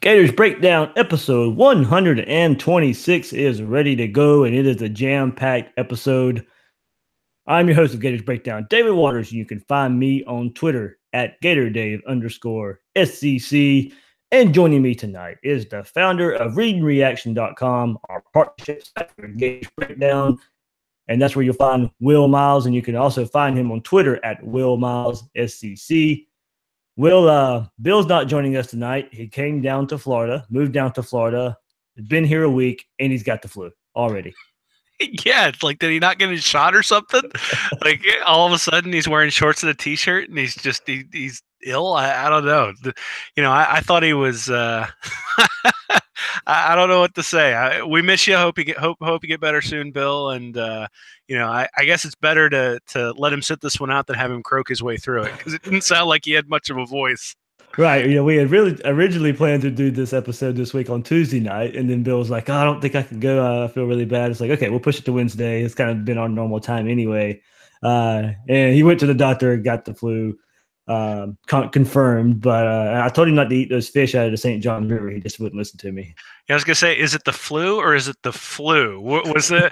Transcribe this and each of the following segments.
Gators Breakdown episode 126 is ready to go, and it is a jam-packed episode. I'm your host of Gators Breakdown, David Waters. You can find me on Twitter at GatorDave_SCC. And joining me tonight is the founder of ReadingReaction.com, our partnership site for Gators Breakdown. And that's where you'll find Will Miles, and you can also find him on Twitter at WillMilesSCC. Bill's not joining us tonight. He came down to Florida, moved down to Florida, has been here a week, and he's got the flu already. Yeah, it's like, did he not get his shot or something? Like, all of a sudden he's wearing shorts and a t-shirt and he's ill. I don't know. I thought he was. I don't know what to say. We miss you. Hope you get better soon, Bill. And I guess it's better to let him sit this one out than have him croak his way through it, because it didn't sound like he had much of a voice. Right. We had really originally planned to do this episode this week on Tuesday night, and then Bill was like, "Oh, I don't think I can go. I feel really bad." It's like, okay, we'll push it to Wednesday. It's kind of been our normal time anyway. And he went to the doctor, got the flu, confirmed. But I told him not to eat those fish out of the St. John River. He just wouldn't listen to me. Yeah, I was gonna say, is it the flu or is it the flu? Was there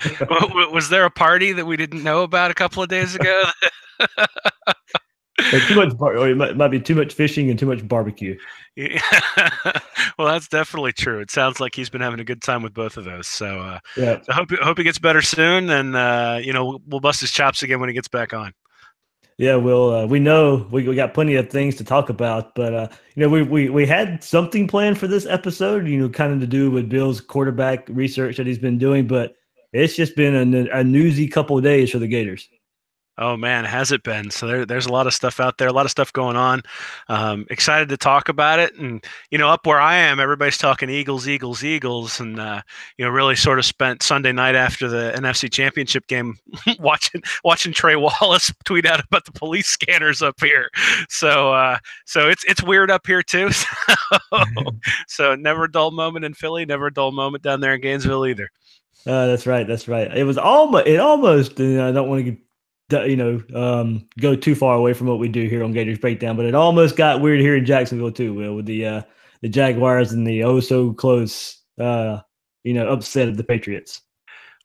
a party that we didn't know about a couple of days ago? Too much, or it might be too much fishing and too much barbecue. Yeah. Well, that's definitely true. It sounds like he's been having a good time with both of those. So, yeah. So hope he gets better soon, and we'll bust his chops again when he gets back on. Yeah, we know we got plenty of things to talk about, but we had something planned for this episode, kind of to do with Bill's quarterback research that he's been doing, but it's just been a newsy couple of days for the Gators. Oh man, has it been? So there's a lot of stuff out there, a lot of stuff going on. Excited to talk about it. And, up where I am, everybody's talking Eagles. And, really sort of spent Sunday night after the NFC Championship game watching Trey Wallace tweet out about the police scanners up here. So it's weird up here too. So never a dull moment in Philly, never a dull moment down there in Gainesville either. That's right. It was almost, I don't want to go too far away from what we do here on Gators Breakdown, but it almost got weird here in Jacksonville too, Will, with the Jaguars and the so close upset of the Patriots.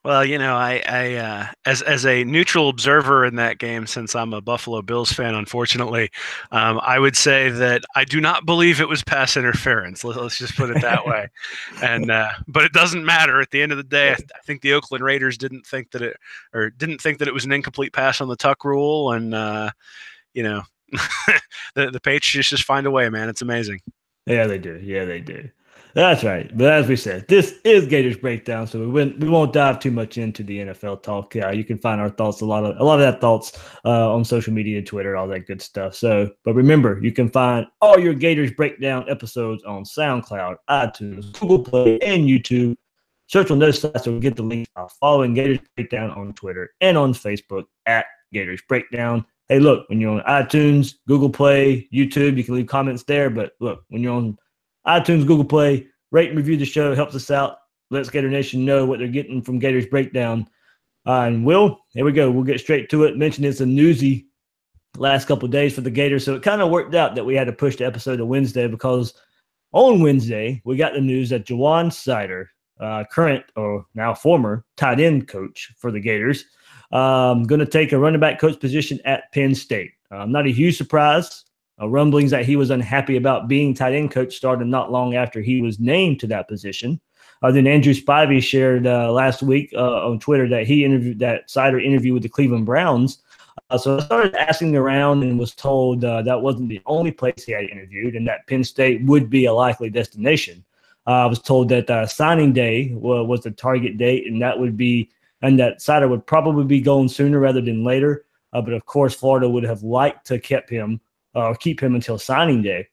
Well, I as a neutral observer in that game, since I'm a Buffalo Bills fan, unfortunately, I would say that I do not believe it was pass interference. Let's just put it that way. And but it doesn't matter. At the end of the day, I think the Oakland Raiders didn't think that it was an incomplete pass on the tuck rule, and the Patriots just find a way, man. It's amazing. Yeah, they do. That's right. But as we said, this is Gators Breakdown, so we won't dive too much into the NFL talk. You can find our thoughts, a lot of that thoughts on social media, Twitter, all that good stuff. So, but remember, you can find all your Gators Breakdown episodes on SoundCloud, iTunes, Google Play, and YouTube. Search on those sites or get the link by following Gators Breakdown on Twitter and on Facebook at Gators Breakdown. Hey, look, when you're on iTunes, Google Play, YouTube, you can leave comments there. But look, when you're on iTunes, Google Play, rate and review the show. It helps us out. Let's Gator Nation know what they're getting from Gators Breakdown. And Will, here we go. We'll get straight to it. Mentioned it's a newsy last couple of days for the Gators, so it kind of worked out that we had to push the episode to Wednesday, because on Wednesday we got the news that JaJuan Seider, current or now former tight end coach for the Gators, going to take a running back coach position at Penn State. Not a huge surprise. Rumblings that he was unhappy about being tight end coach started not long after he was named to that position. Then Andrew Spivey shared last week on Twitter that Seider interviewed with the Cleveland Browns. So I started asking around and was told that wasn't the only place he had interviewed, and that Penn State would be a likely destination. I was told that signing day was the target date, and that Seider would probably be going sooner rather than later. But of course, Florida would have liked to keep him until signing day.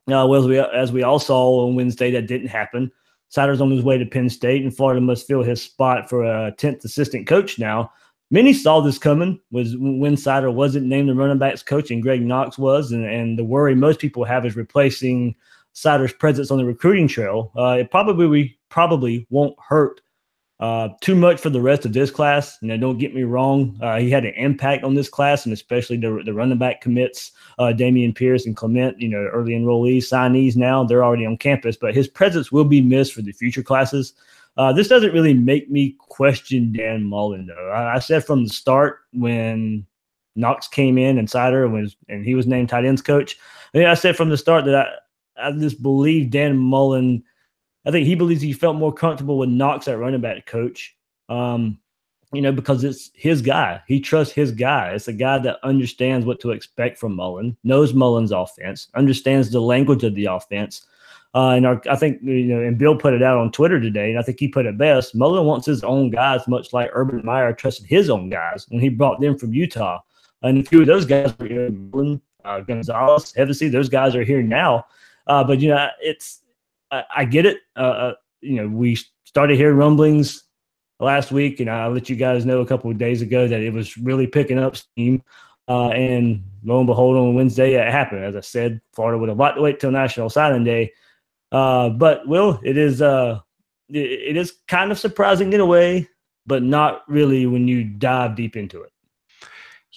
As we all saw on Wednesday, that didn't happen. Seider's on his way to Penn State, and Florida must fill his spot for a 10th assistant coach now. Many saw this coming when Seider wasn't named the running backs coach and Greg Knox was, and the worry most people have is replacing Seider's presence on the recruiting trail. It probably won't hurt Too much for the rest of this class. Don't get me wrong. He had an impact on this class, and especially the running back commits, Damian Pierce and Clement, early enrollees, signees now, they're already on campus, but his presence will be missed for the future classes. This doesn't really make me question Dan Mullen, though. I said from the start when Knox came in and Seider and he was named tight ends coach. I said from the start that I just believe Dan Mullen. I think he believes he felt more comfortable with Knox at running back coach, because it's his guy. He trusts his guy. It's a guy that understands what to expect from Mullen, knows Mullen's offense, understands the language of the offense. I think, and Bill put it out on Twitter today, and I think he put it best. Mullen wants his own guys, much like Urban Meyer trusted his own guys when he brought them from Utah. And a few of those guys were here, Mullen, Gonzalez, Hevesy, those guys are here now. But I get it. We started hearing rumblings last week, and I let you guys know a couple of days ago that it was really picking up steam. And lo and behold, on Wednesday, it happened. As I said, Florida would have liked to wait till National Signing Day. But Will, it is kind of surprising in a way, but not really when you dive deep into it.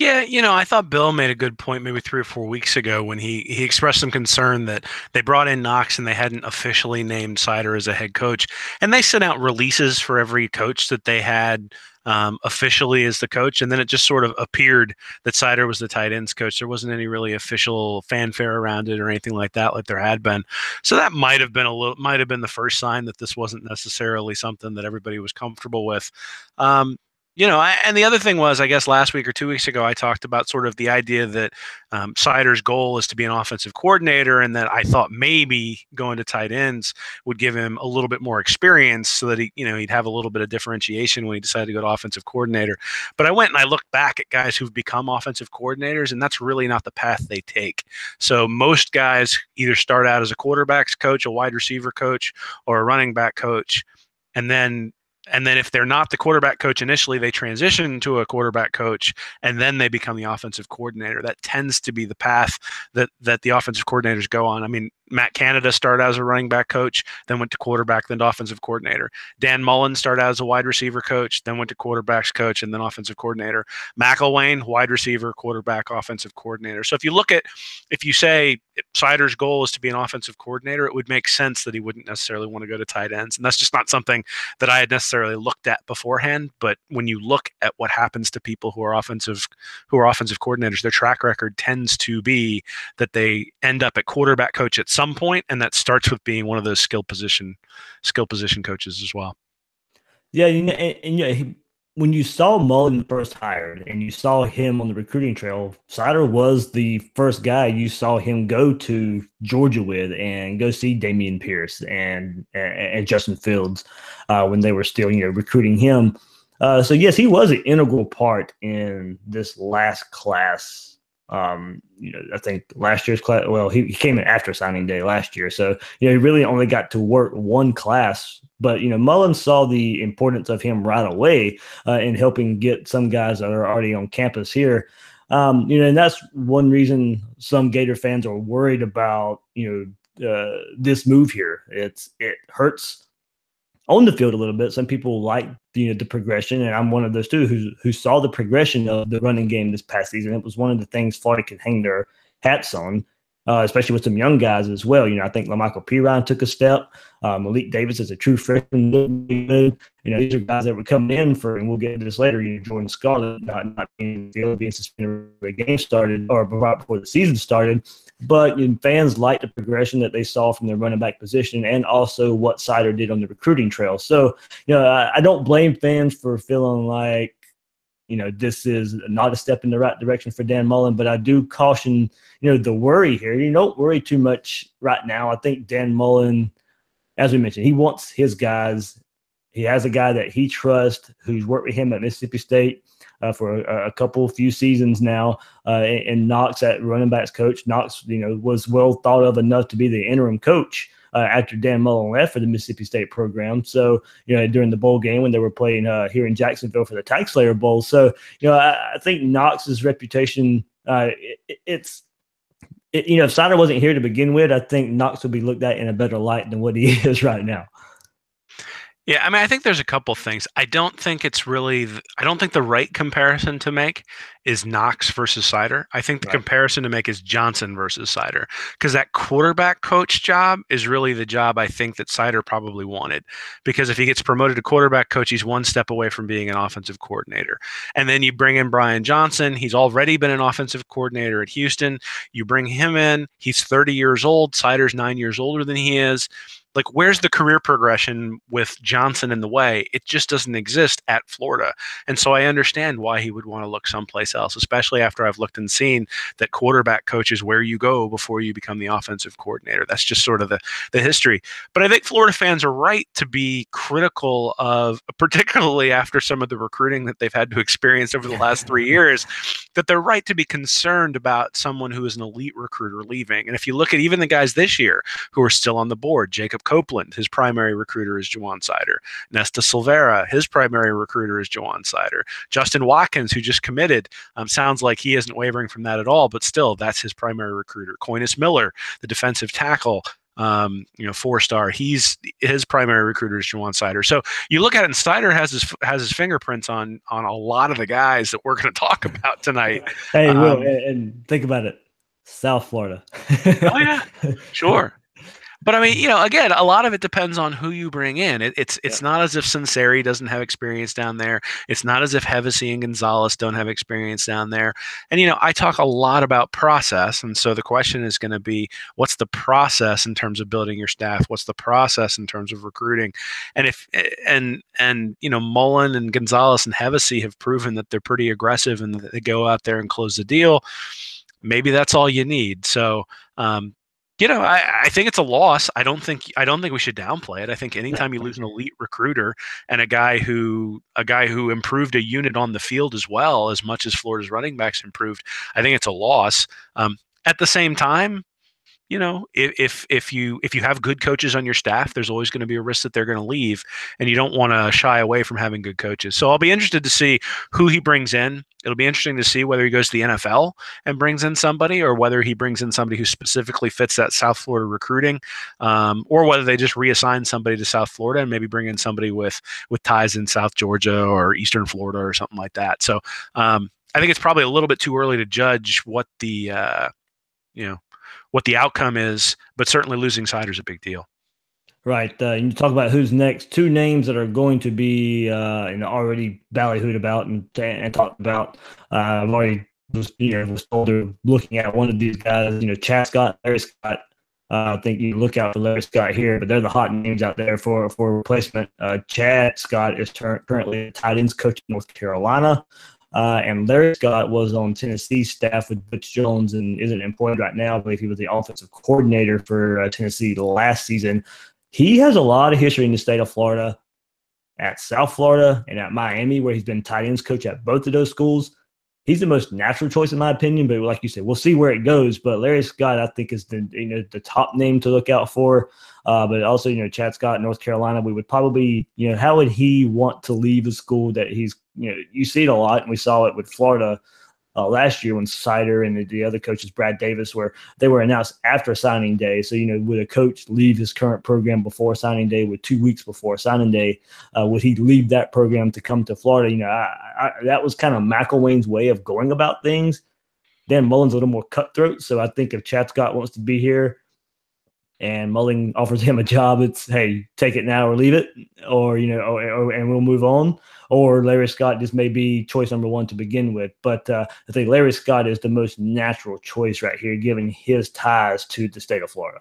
Yeah, I thought Bill made a good point maybe 3 or 4 weeks ago when he expressed some concern that they brought in Knox and they hadn't officially named Seider as a head coach. And they sent out releases for every coach that they had officially as the coach. And then it just sort of appeared that Seider was the tight ends coach. There wasn't any really official fanfare around it or anything like that, like there had been. So that might have been the first sign that this wasn't necessarily something that everybody was comfortable with. And the other thing was, I guess last week or 2 weeks ago, I talked about sort of the idea that Seider's goal is to be an offensive coordinator, and that I thought maybe going to tight ends would give him a little bit more experience so that he'd have a little bit of differentiation when he decided to go to offensive coordinator. But I went and I looked back at guys who've become offensive coordinators, and that's really not the path they take. So most guys either start out as a quarterbacks coach, a wide receiver coach, or a running back coach, and then if they're not the quarterback coach initially, they transition to a quarterback coach, and then they become the offensive coordinator. That tends to be the path that the offensive coordinators go on. I mean, Matt Canada started out as a running back coach, then went to quarterback, then to offensive coordinator. Dan Mullen started out as a wide receiver coach, then went to quarterbacks coach, and then offensive coordinator. McElwain, wide receiver, quarterback, offensive coordinator. So if you say Seider's goal is to be an offensive coordinator, it would make sense that he wouldn't necessarily want to go to tight ends. And that's just not something that I had necessarily looked at beforehand. But when you look at what happens to people who are offensive coordinators, their track record tends to be that they end up at quarterback coach at some point, and that starts with being one of those skill position coaches as well. Yeah, when you saw Mullen first hired and you saw him on the recruiting trail, Seider was the first guy you saw him go to Georgia with and go see Damian Pierce and Justin Fields when they were still recruiting him. So yes, he was an integral part in this last class. I think last year's class, well, he came in after signing day last year. So, he really only got to work one class, but, Mullen saw the importance of him right away in helping get some guys that are already on campus here. And that's one reason some Gator fans are worried about, this move here. It hurts on the field a little bit. Some people like the progression, and I'm one of those too who saw the progression of the running game this past season. It was one of the things Florida can hang their hats on, especially with some young guys as well. I think LaMichael Pirine took a step. Malik Davis is a true freshman. These are guys that were coming in for, and we'll get into this later. Jordan Scarlett not being suspended before the game started or right before the season started. But fans like the progression that they saw from their running back position and also what Seider did on the recruiting trail. So, I don't blame fans for feeling like, this is not a step in the right direction for Dan Mullen, but I do caution, the worry here. You don't worry too much right now. I think Dan Mullen, as we mentioned, he wants his guys. He has a guy that he trusts who's worked with him at Mississippi State for a few seasons now, and Knox at running backs coach. Knox, was well thought of enough to be the interim coach after Dan Mullen left for the Mississippi State program. So, during the bowl game when they were playing here in Jacksonville for the Tag Slayer Bowl. So, I think Knox's reputation, if Seider wasn't here to begin with, I think Knox would be looked at in a better light than what he is right now. Yeah, I mean, I think there's a couple things. I don't think it's really, I don't think the right comparison to make is Knox versus Seider. I think the Right. comparison to make is Johnson versus Seider, because that quarterback coach job is really the job I think that Seider probably wanted. Because if he gets promoted to quarterback coach, he's one step away from being an offensive coordinator. And then you bring in Brian Johnson. He's already been an offensive coordinator at Houston. You bring him in. He's 30 years old. Seider's 9 years older than he is. Like, where's the career progression with Johnson in the way? It just doesn't exist at Florida. And so I understand why he would want to look someplace else, especially after I've looked and seen that quarterback coach is where you go before you become the offensive coordinator. That's just sort of the history. But I think Florida fans are right to be critical of, particularly after some of the recruiting that they've had to experience over the last 3 years, that they're right to be concerned about someone who is an elite recruiter leaving. And if you look at even the guys this year who are still on the board, Jacob Copeland, his primary recruiter is JaJuan Seider. Nesta Silvera, his primary recruiter is JaJuan Seider. Justin Watkins, who just committed, sounds like he isn't wavering from that at all, but still, that's his primary recruiter. Coinus Miller, the defensive tackle, 4-star. His primary recruiter is JaJuan Seider. So you look at it, and Seider has his fingerprints on a lot of the guys that we're going to talk about tonight. Hey, Will, and think about it, South Florida. Oh yeah, sure. But I mean, again, a lot of it depends on who you bring in. It's not as if Sinceri doesn't have experience down there. It's not as if Hevesy and Gonzalez don't have experience down there. And, I talk a lot about process. And so the question is going to be, what's the process in terms of building your staff? What's the process in terms of recruiting? And Mullen and Gonzalez and Hevesy have proven that they're pretty aggressive and that they go out there and close the deal. Maybe that's all you need. So, I think it's a loss. I don't think we should downplay it. I think anytime you lose an elite recruiter and a guy who improved a unit on the field as well as much as Florida's running backs improved, I think it's a loss. At the same time, if you have good coaches on your staff, there's always going to be a risk that they're going to leave, and you don't want to shy away from having good coaches. So I'll be interested to see who he brings in. It'll be interesting to see whether he goes to the NFL and brings in somebody, or whether he brings in somebody who specifically fits that South Florida recruiting, or whether they just reassign somebody to South Florida and maybe bring in somebody with ties in South Georgia or Eastern Florida or something like that. So I think it's probably a little bit too early to judge what the outcome is, but certainly losing Seider is a big deal. Right. You talk about who's next. Two names that are going to be already ballyhooed about and talked about. I've already was told they're looking at one of these guys. Chad Scott, Larry Scott. I think you look out for Larry Scott here, but they're the hot names out there for replacement. Chad Scott is currently a tight ends coach in North Carolina. And Larry Scott was on Tennessee's staff with Butch Jones and isn't employed right now. I believe he was the offensive coordinator for Tennessee last season. He has a lot of history in the state of Florida, at South Florida and at Miami, where he's been tight ends coach at both of those schools. He's the most natural choice in my opinion, but like you said, we'll see where it goes. But Larry Scott, I think, is the top name to look out for. But also, Chad Scott, North Carolina, we would probably, how would he want to leave a school that he's, you see it a lot, and we saw it with Florida last year when Seider and the other coaches, Brad Davis, where they were announced after signing day. So, would a coach leave his current program before signing day, with 2 weeks before signing day? Would he leave that program to come to Florida? That was kind of McElwain's way of going about things. Dan Mullen's a little more cutthroat. So I think if Chad Scott wants to be here and Mullen offers him a job, it's, hey, take it now or leave it, or and we'll move on. Or Larry Scott just may be choice number one to begin with. But I think Larry Scott is the most natural choice right here, given his ties to the state of Florida.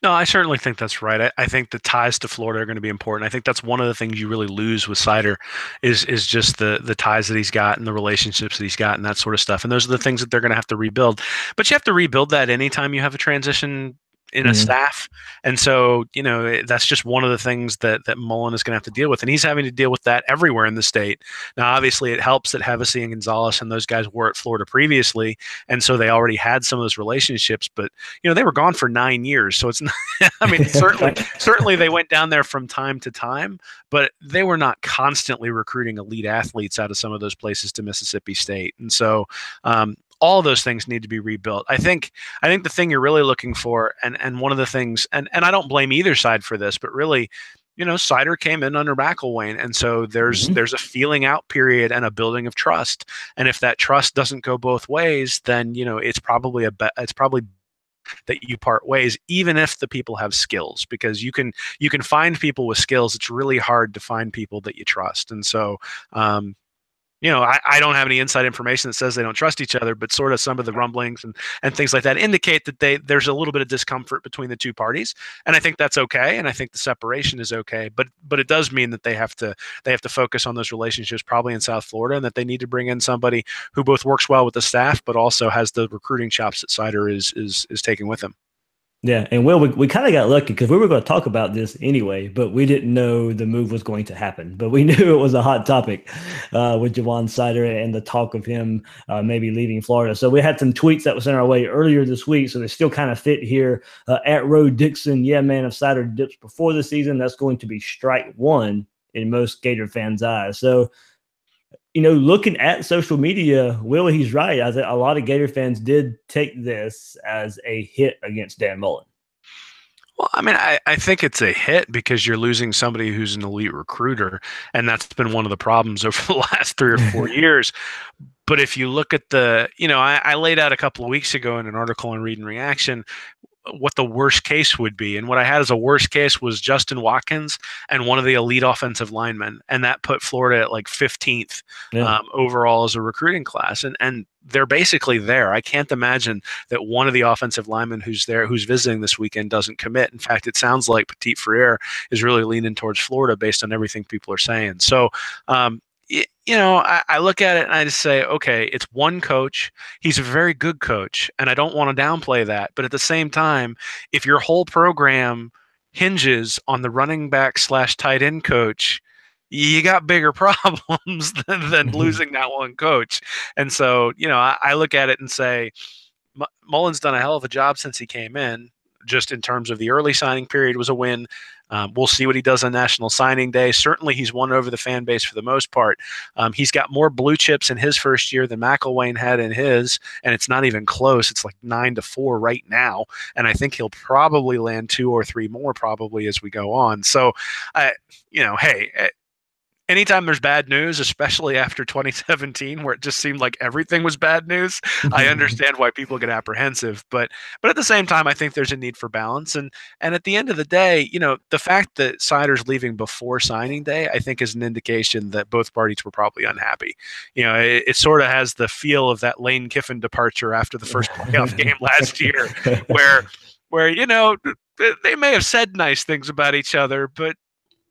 No, I certainly think that's right. I think the ties to Florida are going to be important. I think that's one of the things you really lose with Seider is just the ties that he's got and the relationships that he's got and that sort of stuff. And those are the things that they're going to have to rebuild. But you have to rebuild that anytime you have a transition in a staff. And so, that's just one of the things that Mullen is going to have to deal with. And he's having to deal with that everywhere in the state. Now, obviously, it helps that Hevesy and Gonzalez and those guys were at Florida previously. And so they already had some of those relationships. But, they were gone for 9 years. So it's not, I mean, certainly they went down there from time to time, but they were not constantly recruiting elite athletes out of some of those places to Mississippi State. And so, all of those things need to be rebuilt. I think the thing you're really looking for, and one of the things, and I don't blame either side for this, but really Seider came in under McElwain, and so there's a feeling out period and a building of trust. And if that trust doesn't go both ways, then it's probably that you part ways, even if the people have skills, because you can find people with skills. It's really hard to find people that you trust. And so I don't have any inside information that says they don't trust each other, but sort of some of the rumblings and things like that indicate that there's a little bit of discomfort between the two parties. And I think that's okay. And I think the separation is okay. But it does mean that they have to focus on those relationships probably in South Florida, and that they need to bring in somebody who both works well with the staff, but also has the recruiting chops that Seider is taking with him. Yeah, and Will, we kind of got lucky because we were going to talk about this anyway, but we didn't know the move was going to happen. But we knew it was a hot topic with JaJuan Seider and the talk of him maybe leaving Florida. So we had some tweets that were sent our way earlier this week, so they still kind of fit here. At Roe Dixon, yeah, man, if Seider dips before the season, that's going to be strike one in most Gator fans' eyes. So, looking at social media, Will, he's right. I think a lot of Gator fans did take this as a hit against Dan Mullen. Well, I mean, I think it's a hit because you're losing somebody who's an elite recruiter, and that's been one of the problems over the last 3 or 4 years. But if you look at I laid out a couple of weeks ago in an article on Read and Reaction what the worst case would be. And what I had as a worst case was Justin Watkins and one of the elite offensive linemen. And that put Florida at like 15th overall as a recruiting class. And they're basically there. I can't imagine that one of the offensive linemen who's visiting this weekend doesn't commit. In fact, it sounds like Petit Frere is really leaning towards Florida based on everything people are saying. So, I look at it and I just say, okay, it's one coach. He's a very good coach, and I don't want to downplay that. But at the same time, if your whole program hinges on the running back / tight end coach, you got bigger problems than losing that one coach. And so, I look at it and say, Mullen's done a hell of a job since he came in. Just in terms of the early signing period was a win. We'll see what he does on National Signing Day. Certainly, he's won over the fan base for the most part. He's got more blue chips in his first year than McElwain had in his, and it's not even close. It's like 9-4 right now, and I think he'll probably land 2 or 3 more probably as we go on. So, hey. Anytime there's bad news, especially after 2017, where it just seemed like everything was bad news, I understand why people get apprehensive. But at the same time, I think there's a need for balance. And at the end of the day, the fact that Seider's leaving before signing day, I think is an indication that both parties were probably unhappy. It sort of has the feel of that Lane Kiffin departure after the first playoff game last year, where they may have said nice things about each other, but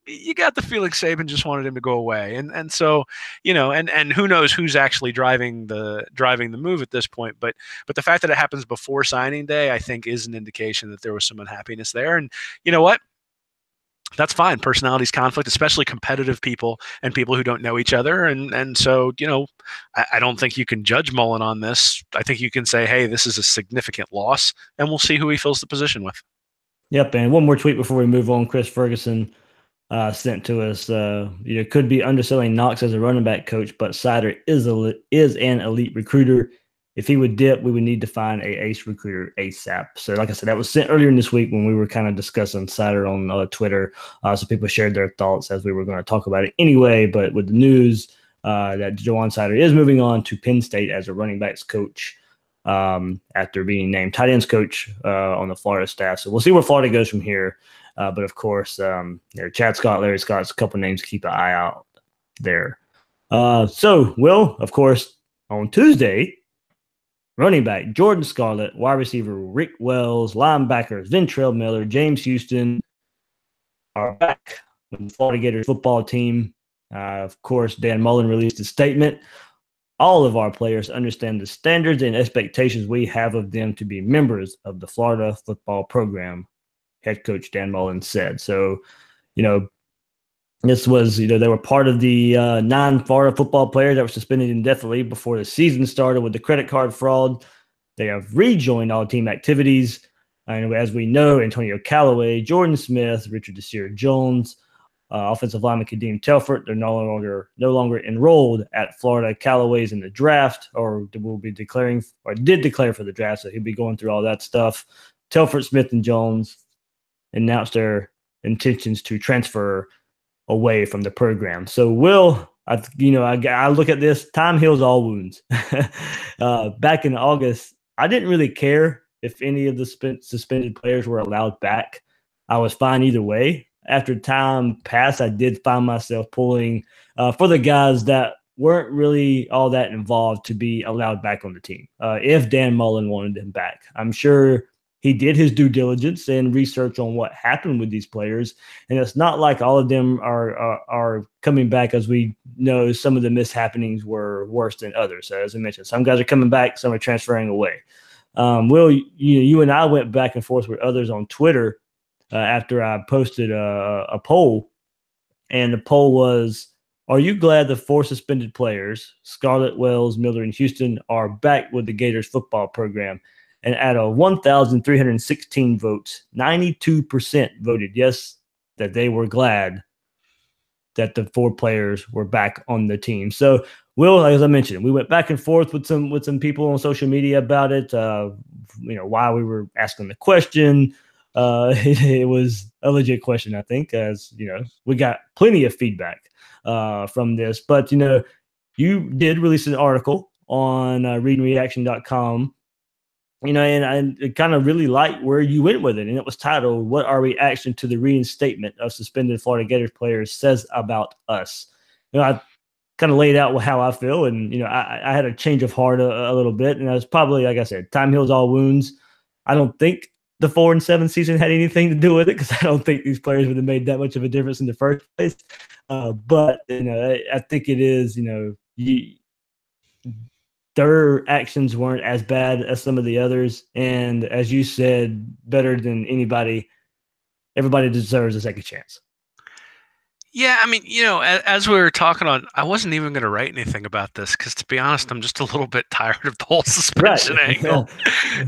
you got the feeling Saban just wanted him to go away. And so, and who knows who's actually driving the move at this point. But the fact that it happens before signing day, I think is an indication that there was some unhappiness there. And you know what? That's fine. Personalities conflict, especially competitive people and people who don't know each other. And so, I don't think you can judge Mullen on this. I think you can say, hey, this is a significant loss, and we'll see who he fills the position with. Yep. And one more tweet before we move on. Chris Ferguson sent to us, could be underselling Knox as a running back coach, but Seider is an elite recruiter. If he would dip, we would need to find a ace recruiter ASAP. So like I said, that was sent earlier in this week when we were kind of discussing Seider on Twitter. So people shared their thoughts as we were going to talk about it anyway. But with the news that JaJuan Seider is moving on to Penn State as a running backs coach after being named tight ends coach on the Florida staff. So we'll see where Florida goes from here. But of course, Chad Scott, Larry Scott's a couple names to keep an eye out there. So, Will, of course, on Tuesday, running back Jordan Scarlett, wide receiver Rick Wells, linebackers Ventrell Miller, James Houston are back with the Florida Gators football team. Of course, Dan Mullen released a statement. All of our players understand the standards and expectations we have of them to be members of the Florida football program, head coach Dan Mullen said. So, this was, they were part of the 9 Florida football players that were suspended indefinitely before the season started with the credit card fraud. They have rejoined all team activities. And as we know, Antonio Callaway, Jordan Smith, Richard Desir Jones, offensive lineman Kadeem Telfort, they're no longer enrolled at Florida. Callaway's in the draft, or will be declaring, or did declare for the draft, so he'll be going through all that stuff. Telfort, Smith, and Jones announced their intentions to transfer away from the program. So, Will, I look at this. Time heals all wounds. Back in August, I didn't really care if any of the suspended players were allowed back. I was fine either way. After time passed, I did find myself pulling for the guys that weren't really all that involved to be allowed back on the team. If Dan Mullen wanted them back, I'm sure he did his due diligence and research on what happened with these players. And it's not like all of them are coming back. As we know, some of the mishappenings were worse than others. So as I mentioned, some guys are coming back, some are transferring away. Will, you and I went back and forth with others on Twitter after I posted a poll. And the poll was, are you glad the 4 suspended players, Scarlett, Wells, Miller, and Houston, are back with the Gators football program? And out of 1,316 votes, 92% voted yes, that they were glad that the 4 players were back on the team. So, Will, as I mentioned, we went back and forth with some people on social media about it. Why we were asking the question. It was a legit question, I think, as we got plenty of feedback from this. But you did release an article on readingreaction.com. And I kind of really liked where you went with it. And it was titled, "What Our Reaction to the Reinstatement of Suspended Florida Gators Players Says About Us." I kind of laid out how I feel. And, I had a change of heart a little bit. And I was probably, like I said, time heals all wounds. I don't think the 4-7 season had anything to do with it, because I don't think these players would have made that much of a difference in the first place. But, I think it is, their actions weren't as bad as some of the others. And as you said, better than anybody, everybody deserves a second chance. Yeah, I mean, as we were talking on, I wasn't even going to write anything about this because, to be honest, I'm just a little bit tired of the whole suspension angle.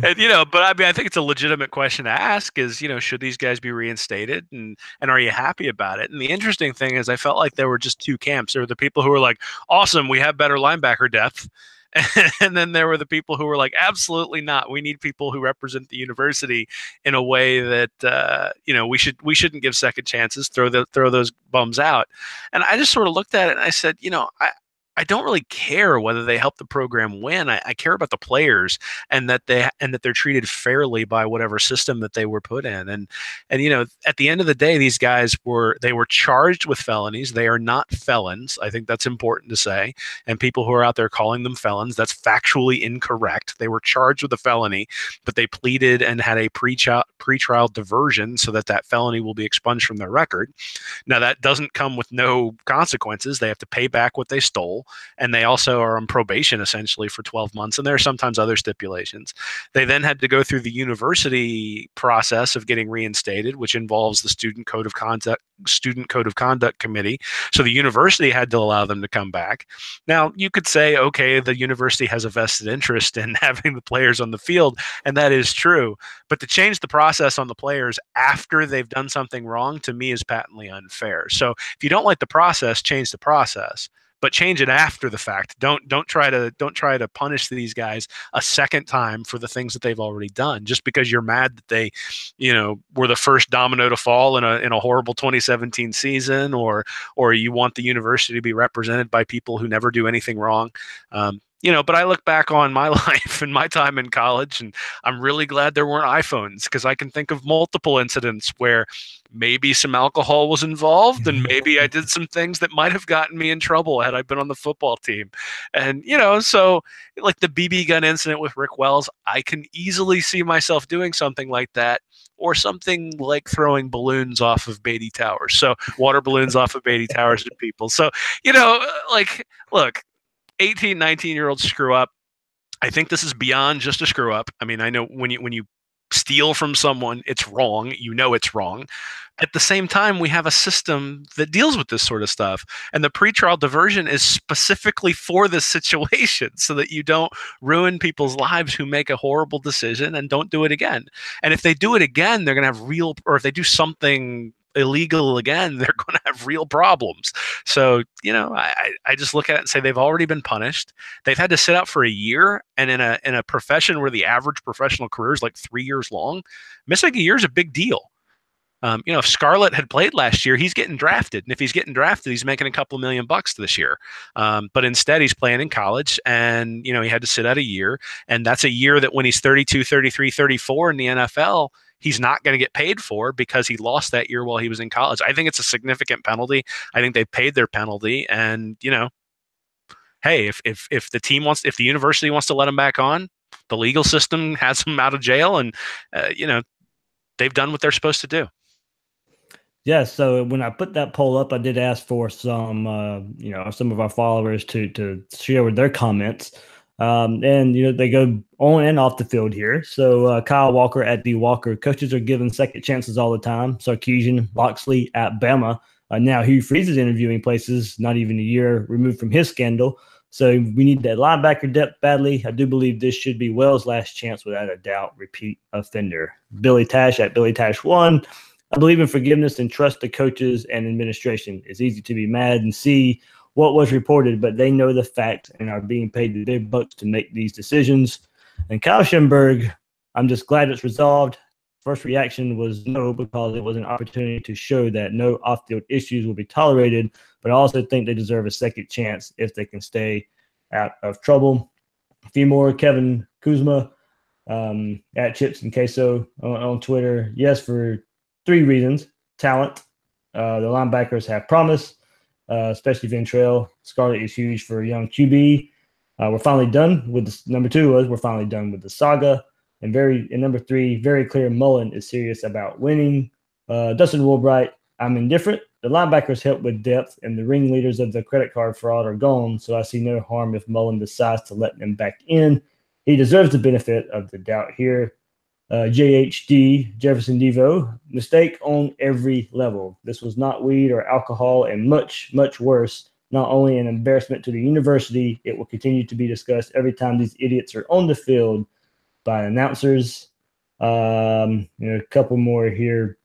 And, but I mean, I think it's a legitimate question to ask is, should these guys be reinstated, and are you happy about it? And the interesting thing is I felt like there were just 2 camps. There were the people who were like, awesome, we have better linebacker depth. And then there were the people who were like, absolutely not. We need people who represent the university in a way that we shouldn't give second chances. Throw those bums out. And I just sort of looked at it and I said, I don't really care whether they help the program win. I care about the players and that they're treated fairly by whatever system that they were put in. And at the end of the day, these guys were charged with felonies. They are not felons. I think that's important to say. And people who are out there calling them felons, that's factually incorrect. They were charged with a felony, but they pleaded and had a pretrial diversion so that felony will be expunged from their record. Now, that doesn't come with no consequences. They have to pay back what they stole. And they also are on probation essentially for 12 months. And there are sometimes other stipulations. They then had to go through the university process of getting reinstated, which involves the Student Code of Conduct Committee. So the university had to allow them to come back. Now, you could say, okay, the university has a vested interest in having the players on the field, and that is true. But to change the process on the players after they've done something wrong, to me, is patently unfair. So if you don't like the process, change the process, but change it after the fact. Don't try to punish these guys a second time for the things that they've already done, just because you're mad that they, were the first domino to fall in a horrible 2017 season, or you want the university to be represented by people who never do anything wrong. But I look back on my life and my time in college, and I'm really glad there weren't iPhones, because I can think of multiple incidents where maybe some alcohol was involved and maybe I did some things that might have gotten me in trouble had I been on the football team. And, so like the BB gun incident with Rick Wells, I can easily see myself doing something like that, or something like throwing balloons off of Beatty Towers. So water balloons off of Beatty Towers to people. So, look, 18, 19-year-olds screw up. I think this is beyond just a screw up. I mean, I know when you steal from someone, it's wrong. It's wrong. At the same time, we have a system that deals with this sort of stuff. And the pretrial diversion is specifically for this situation, so that you don't ruin people's lives who make a horrible decision and don't do it again. And if they do it again, they're going to have or if they do something illegal again, they're going to have real problems. So, I just look at it and say they've already been punished. They've had to sit out for a year. And in a profession where the average professional career is like 3 years long, missing a year is a big deal. If Scarlett had played last year, he's getting drafted. And if he's getting drafted, he's making a couple $1 million this year. But instead, he's playing in college, and, he had to sit out a year. And that's a year that when he's 32, 33, 34 in the NFL, he's not going to get paid for, because he lost that year while he was in college. I think it's a significant penalty. I think they paid their penalty. And, hey, if the university wants to let him back on, the legal system has him out of jail, and, they've done what they're supposed to do. Yeah, so when I put that poll up, I did ask for some of our followers to share with their comments. And they go on and off the field here. So Kyle Walker at D Walker, coaches are given second chances all the time. Sarkisian, Loxley at Bama. Now Hugh Freeze is interviewing places not even a year removed from his scandal. So we need that linebacker depth badly. I do believe this should be Wells' last chance, without a doubt. Repeat offender. Billy Tash at Billy Tash 1. I believe in forgiveness and trust the coaches and administration. It's easy to be mad and see what was reported, but they know the facts and are being paid the big bucks to make these decisions. And Kyle Schemberg, I'm just glad it's resolved. First reaction was no, because it was an opportunity to show that no off-field issues will be tolerated, but I also think they deserve a second chance if they can stay out of trouble. A few more. Kevin Kuzma at Chips and Queso on Twitter. Yes, for 3 reasons. Talent. The linebackers have promise, especially Ventrell. Scarlett is huge for a young QB. We're finally done with this. Number 2 was we're finally done with the saga. And number 3, very clear, Mullen is serious about winning. Dustin Woolbright, I'm indifferent. The linebackers help with depth, and the ringleaders of the credit card fraud are gone, so I see no harm if Mullen decides to let them back in. He deserves the benefit of the doubt here. JHD, Jefferson Devo, mistake on every level. This was not weed or alcohol, and much, much worse. Not only an embarrassment to the university, it will continue to be discussed every time these idiots are on the field by announcers. A couple more here.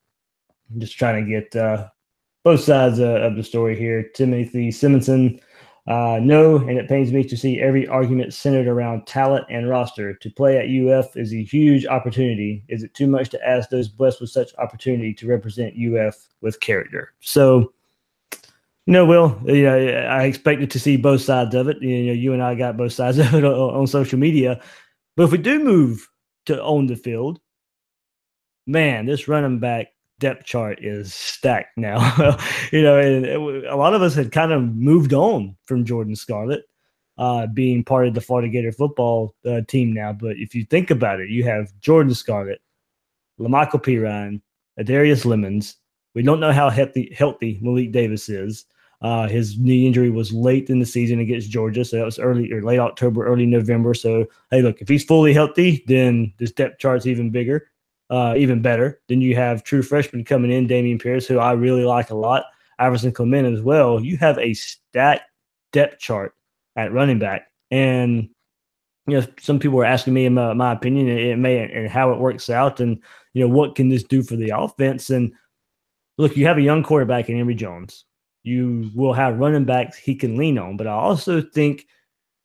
I'm just trying to get both sides of the story here. Timothy Simonson, no, and it pains me to see every argument centered around talent and roster. To play at UF is a huge opportunity. Is it too much to ask those blessed with such opportunity to represent UF with character? So, Will, I expected to see both sides of it. You and I got both sides of it on social media. But if we do move to own the field, man, this running back depth chart is stacked now. And a lot of us had kind of moved on from Jordan Scarlett being part of the Florida Gator football team now. But if you think about it, you have Jordan Scarlett, LaMichael Pirine, Adarius Lemons. We don't know how healthy Malik Davis is. His knee injury was late in the season against Georgia, so that was late October, early November. So, hey, look, if he's fully healthy, then this depth chart's even bigger, even better. Then you have true freshman coming in, Damian Pierce, who I really like a lot, Iverson Clement as well. You have a stacked depth chart at running back. And, some people were asking me about my opinion and how it works out and, what can this do for the offense? And look, you have a young quarterback in Emory Jones. You will have running backs he can lean on. But I also think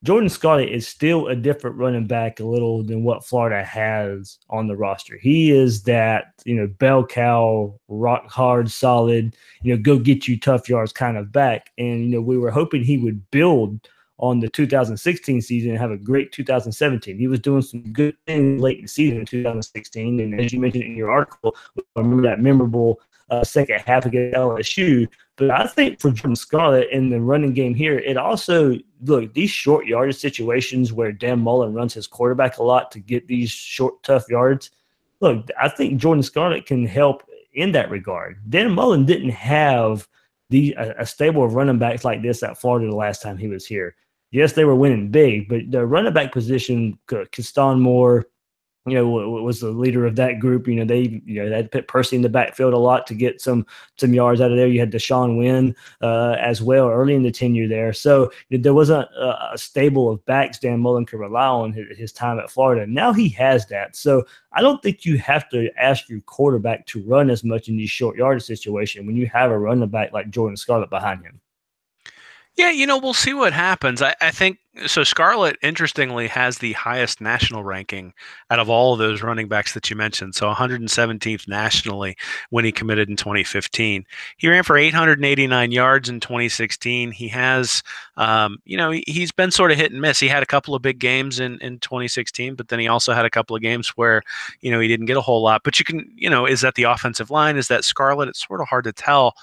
Jordan Scarlett is still a different running back a little than what Florida has on the roster. He is that, bell cow, rock hard, solid, go get you tough yards kind of back. And, we were hoping he would build on the 2016 season and have a great 2017. He was doing some good things late in the season in 2016. And as you mentioned in your article, I remember that memorable second half against LSU. But I think for Jordan Scarlett in the running game here, it also, look, these short yardage situations where Dan Mullen runs his quarterback a lot to get these short, tough yards. Look, I think Jordan Scarlett can help in that regard. Dan Mullen didn't have a stable of running backs like this at Florida the last time he was here. Yes, they were winning big, but the running back position, Keston Moore, was the leader of that group. They had to put Percy in the backfield a lot to get some yards out of there. You had Deshaun Wynn as well early in the tenure there. So there wasn't a stable of backs Dan Mullen could rely on his time at Florida. Now he has that. So I don't think you have to ask your quarterback to run as much in these short yardage situations when you have a running back like Jordan Scarlett behind him. Yeah, we'll see what happens. I think So Scarlett, interestingly, has the highest national ranking out of all of those running backs that you mentioned. So 117th nationally when he committed in 2015. He ran for 889 yards in 2016. He has, he's been sort of hit and miss. He had a couple of big games in 2016, but then he also had a couple of games where, he didn't get a whole lot. But you can, is that the offensive line? Is that Scarlett? It's sort of hard to tell.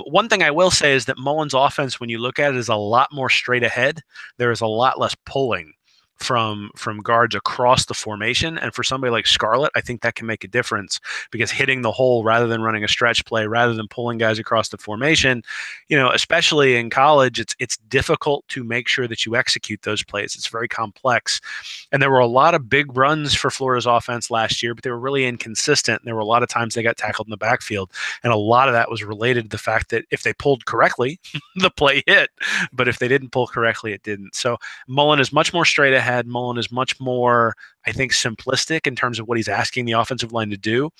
One thing I will say is that Mullen's offense, when you look at it, is a lot more straight ahead. There is a lot less pulling from guards across the formation. And for somebody like Scarlett, I think that can make a difference because hitting the hole rather than running a stretch play, rather than pulling guys across the formation, especially in college, it's difficult to make sure that you execute those plays. It's very complex. And there were a lot of big runs for Florida's offense last year, but they were really inconsistent. And there were a lot of times they got tackled in the backfield. And a lot of that was related to the fact that if they pulled correctly, the play hit. But if they didn't pull correctly, it didn't. So Mullen is much more straight ahead. Mullen is much more, I think, simplistic in terms of what he's asking the offensive line to do.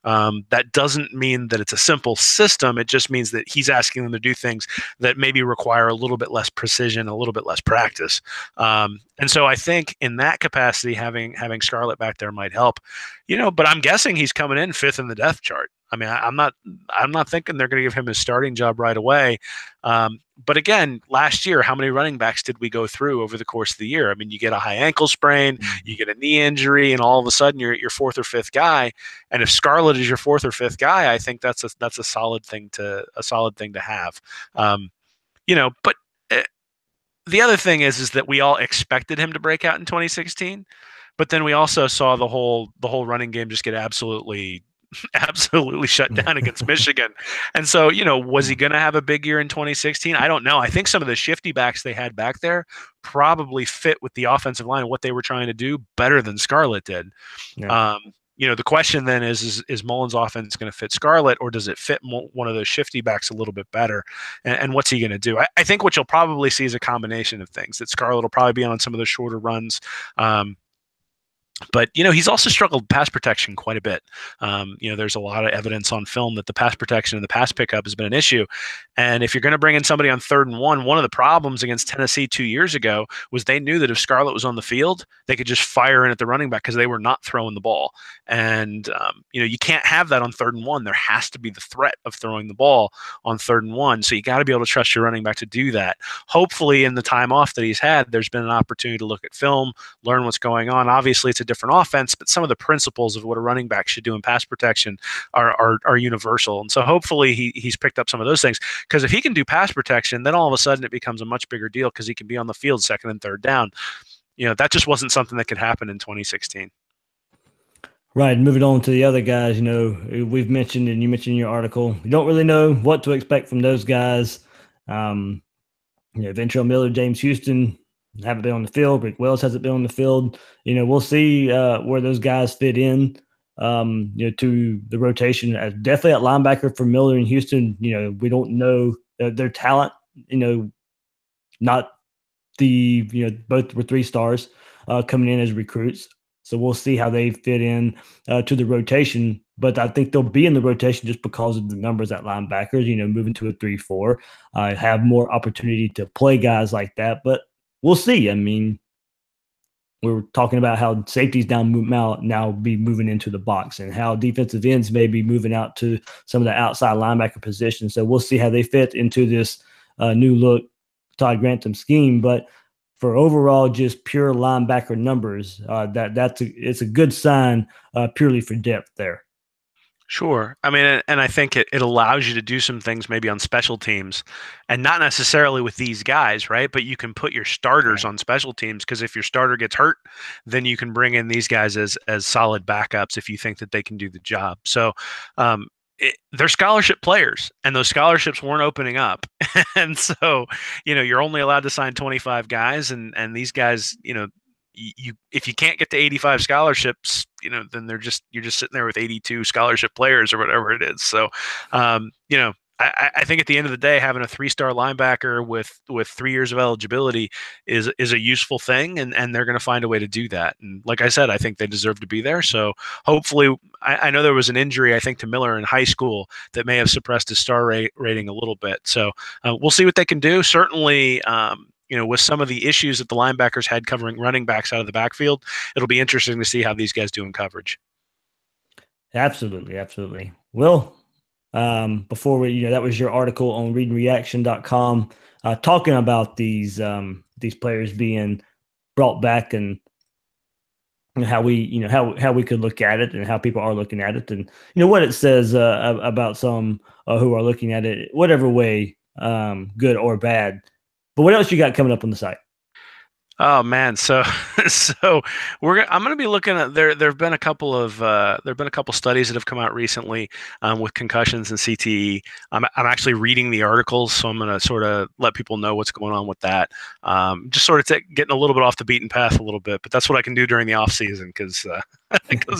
That doesn't mean that it's a simple system. It just means that he's asking them to do things that maybe require a little bit less precision, a little bit less practice. And so I think in that capacity, having Scarlett back there might help. But I'm guessing he's coming in fifth in the depth chart. I mean, I'm not thinking they're going to give him his starting job right away. But again, last year, how many running backs did we go through over the course of the year? I mean, you get a high ankle sprain, you get a knee injury, and all of a sudden you're fourth or fifth guy. And if Scarlett is your fourth or fifth guy, I think that's a solid thing to have. But the other thing is that we all expected him to break out in 2016, but then we also saw the whole running game just get absolutely shut down against Michigan. And so, was he going to have a big year in 2016? I don't know. I think some of the shifty backs they had back there probably fit with the offensive line and what they were trying to do better than Scarlett did. Yeah. The question then is Mullen's offense going to fit Scarlett, or does it fit one of those shifty backs a little bit better? And what's he going to do? I think what you'll probably see is a combination of things, that Scarlett will probably be on some of the shorter runs. But, he's also struggled pass protection quite a bit. There's a lot of evidence on film that the pass protection and the pass pickup has been an issue. And if you're going to bring in somebody on 3rd and 1, one of the problems against Tennessee 2 years ago was they knew that if Scarlett was on the field, they could just fire in at the running back because they were not throwing the ball. And, you can't have that on 3rd and 1. There has to be the threat of throwing the ball on 3rd and 1. So you got to be able to trust your running back to do that. Hopefully in the time off that he's had, there's been an opportunity to look at film, learn what's going on. Obviously it's a different offense, but some of the principles of what a running back should do in pass protection are universal. And so hopefully he's picked up some of those things, because if he can do pass protection, then all of a sudden it becomes a much bigger deal because he can be on the field 2nd and 3rd down. That just wasn't something that could happen in 2016. Right. Moving on to the other guys, we've mentioned, and you mentioned in your article, you don't really know what to expect from those guys. Ventrell Miller, James Houston haven't been on the field. Rick Wells hasn't been on the field. We'll see where those guys fit in, to the rotation. Definitely at linebacker for Miller and Houston. We don't know their talent. Not the both were 3 stars coming in as recruits. So we'll see how they fit in to the rotation. But I think they'll be in the rotation just because of the numbers at linebackers, moving to a 3-4, have more opportunity to play guys like that. But we'll see. I mean, we were talking about how safeties now be moving into the box, and how defensive ends may be moving out to some of the outside linebacker positions. So we'll see how they fit into this new look Todd Grantham scheme. But for overall just pure linebacker numbers, it's a good sign purely for depth there. Sure. I mean, and I think it allows you to do some things maybe on special teams, and not necessarily with these guys, right? But you can put your starters on special teams, because if your starter gets hurt, then you can bring in these guys as solid backups if you think that they can do the job. So they're scholarship players, and those scholarships weren't opening up. And so, you're only allowed to sign 25 guys, and these guys, if you can't get to 85 scholarships, then you're just sitting there with 82 scholarship players or whatever it is. So, I think at the end of the day, having a 3-star linebacker with 3 years of eligibility is a useful thing, and they're going to find a way to do that. And like I said, I think they deserve to be there. So hopefully, I know there was an injury, I think, to Miller in high school that may have suppressed his star rating a little bit. So we'll see what they can do. Certainly, with some of the issues that the linebackers had covering running backs out of the backfield, it'll be interesting to see how these guys do in coverage. Absolutely, absolutely. Well, before we, that was your article on readingreaction.com, talking about these players being brought back and how we, how we could look at it and how people are looking at it, and what it says about some who are looking at it, whatever way, good or bad. But what else you got coming up on the site? Oh man, so I'm going to be looking at there've been a couple of studies that have come out recently with concussions and CTE. I'm actually reading the articles, so I'm going to sort of let people know what's going on with that. Just sort of getting a little bit off the beaten path a little bit, but that's what I can do during the off season because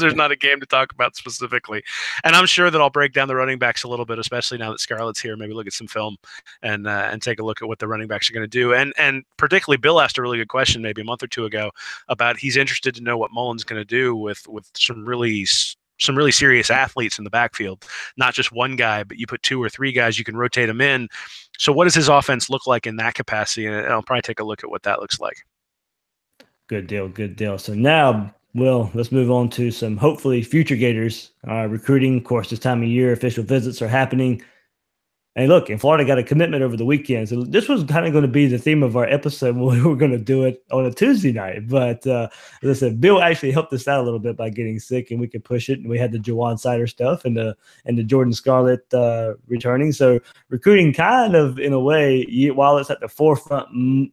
there's not a game to talk about specifically. And I'm sure that I'll break down the running backs a little bit, especially now that Scarlett's here. Maybe look at some film and take a look at what the running backs are going to do. And particularly, Bill asked a really good question maybe a month or two ago about he's interested to know what Mullen's going to do with some really serious athletes in the backfield, not just one guy, but you put 2 or 3 guys, you can rotate them in. So what does his offense look like in that capacity? And I'll probably take a look at what that looks like. Good deal. Good deal. So now, Will, let's move on to some hopefully future Gators recruiting. Of course, this time of year, official visits are happening. And look, in Florida got a commitment over the weekend. So this was kind of going to be the theme of our episode when we were going to do it on a Tuesday night. But as I said, Bill actually helped us out a little bit by getting sick, and we could push it. And we had the JaJuan Seider stuff and the Jordan Scarlett returning. So recruiting kind of, in a way, while it's at the forefront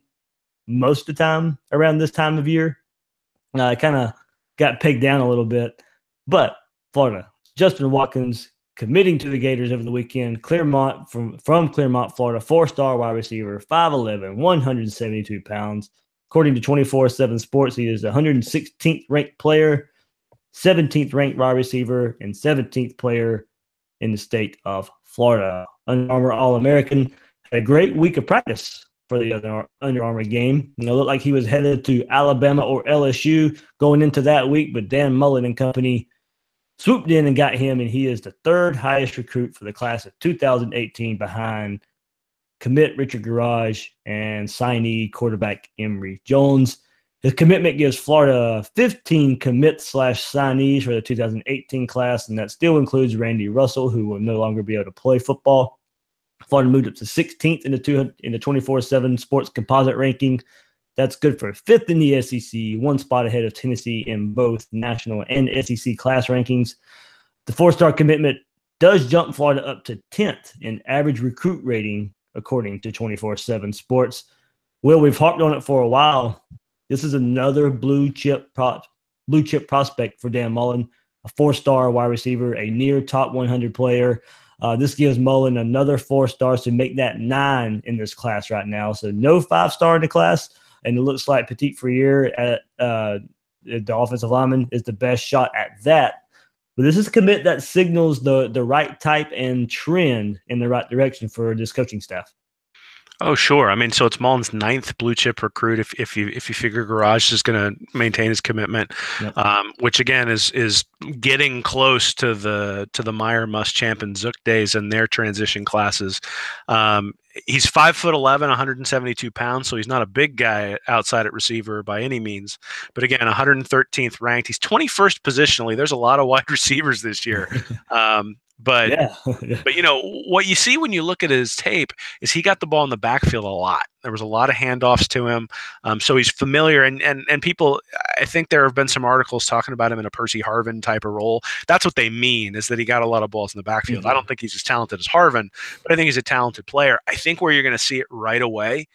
most of the time around this time of year, kind of got pegged down a little bit. But Florida, Justin Watkins committing to the Gators over the weekend. Claremont, from Claremont, Florida, 4-star wide receiver, 5'11", 172 pounds. According to 24/7 Sports, he is the 116th ranked player, 17th ranked wide receiver, and 17th player in the state of Florida. Under Armour All-American, had a great week of practice for the Under Armour game. It looked like he was headed to Alabama or LSU going into that week, but Dan Mullen and company swooped in and got him, and he is the 3rd highest recruit for the class of 2018 behind commit Richard Garage and signee quarterback Emory Jones. His commitment gives Florida 15 commit/signees for the 2018 class, and that still includes Randy Russell, who will no longer be able to play football. Florida moved up to 16th in the 24/7 Sports composite ranking. That's good for 5th in the SEC, 1 spot ahead of Tennessee in both national and SEC class rankings. The 4-star commitment does jump Florida up to 10th in average recruit rating, according to 24/7 Sports. Well, we've harped on it for a while. This is another blue chip prospect for Dan Mullen, a 4-star wide receiver, a near top 100 player. This gives Mullen another 4 stars to make that 9 in this class right now. So no 5-star in the class. And it looks like Petit Freer at the offensive lineman is the best shot at that. But this is a commit that signals the right type and trend in the right direction for this coaching staff. Oh, sure. I mean, so it's Mullen's 9th blue chip recruit. If you figure Garage is going to maintain his commitment, yep. Which again is getting close to the Meyer, Muschamp, and Zook days and their transition classes. He's 5'11", 172 pounds, so he's not a big guy outside at receiver by any means. But again, 113th ranked. He's 21st positionally. There's a lot of wide receivers this year. But what you see when you look at his tape is he got the ball in the backfield a lot. There was a lot of handoffs to him. So he's familiar. And people, I think there have been some articles talking about him in a Percy Harvin type of role. That's what they mean, is that he got a lot of balls in the backfield. Mm-hmm. I don't think he's as talented as Harvin, but I think he's a talented player. I think where you're going to see it right away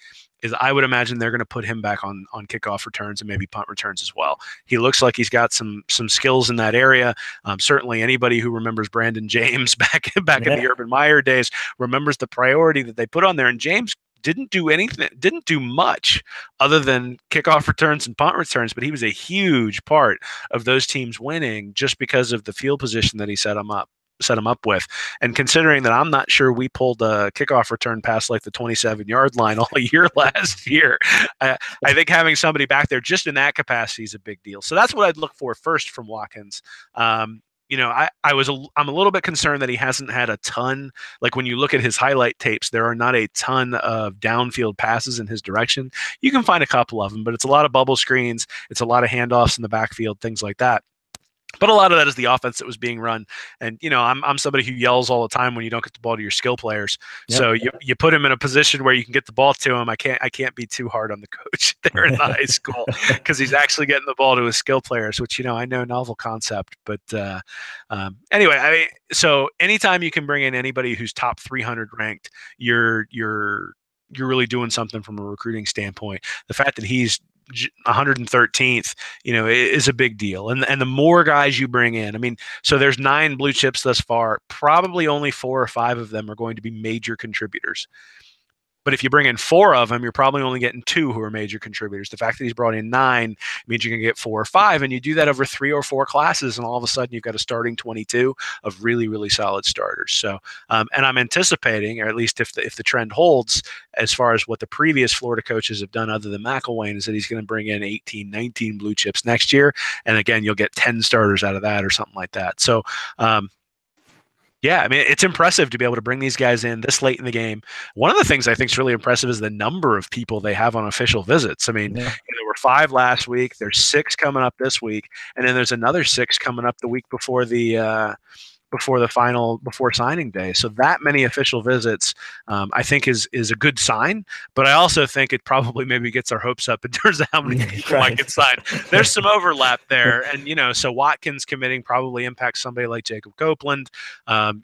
is I would imagine they're going to put him back on kickoff returns and maybe punt returns as well. He looks like he's got some skills in that area. Certainly anybody who remembers Brandon James back in the Urban Meyer days remembers the priority that they put on there. And James didn't do much other than kickoff returns and punt returns, but he was a huge part of those teams winning just because of the field position that he set him up with. And considering that I'm not sure we pulled a kickoff return past like the 27-yard line all year last year, I think having somebody back there just in that capacity is a big deal. So that's what I'd look for first from Watkins. I'm a little bit concerned that he hasn't had a ton. Like when you look at his highlight tapes, there are not a ton of downfield passes in his direction. You can find a couple of them, but it's a lot of bubble screens. It's a lot of handoffs in the backfield, things like that. But a lot of that is the offense that was being run. And, I'm somebody who yells all the time when you don't get the ball to your skill players. Yep. So you put him in a position where you can get the ball to him. I can't be too hard on the coach there in the high school because he's actually getting the ball to his skill players, which, I know, novel concept. But anyway, so anytime you can bring in anybody who's top 300 ranked, you're really doing something from a recruiting standpoint. The fact that he's 113th, is a big deal. And the more guys you bring in, so there's 9 blue chips thus far. Probably only 4 or 5 of them are going to be major contributors. But if you bring in 4 of them, you're probably only getting 2 who are major contributors. The fact that he's brought in 9 means you can get 4 or 5, and you do that over 3 or 4 classes, and all of a sudden you've got a starting 22 of really, really solid starters. So, and I'm anticipating, or at least if the trend holds, as far as what the previous Florida coaches have done other than McElwain, is that he's going to bring in 18, 19 blue chips next year, and again, you'll get 10 starters out of that or something like that. So, yeah, it's impressive to be able to bring these guys in this late in the game. One of the things I think is really impressive is the number of people they have on official visits. There were 5 last week. There's 6 coming up this week, and then there's another 6 coming up the week before before signing day. So that many official visits, I think is a good sign, but I also think it probably maybe gets our hopes up in terms of how many people might get signed. There's some overlap there. And, so Watkins committing probably impacts somebody like Jacob Copeland.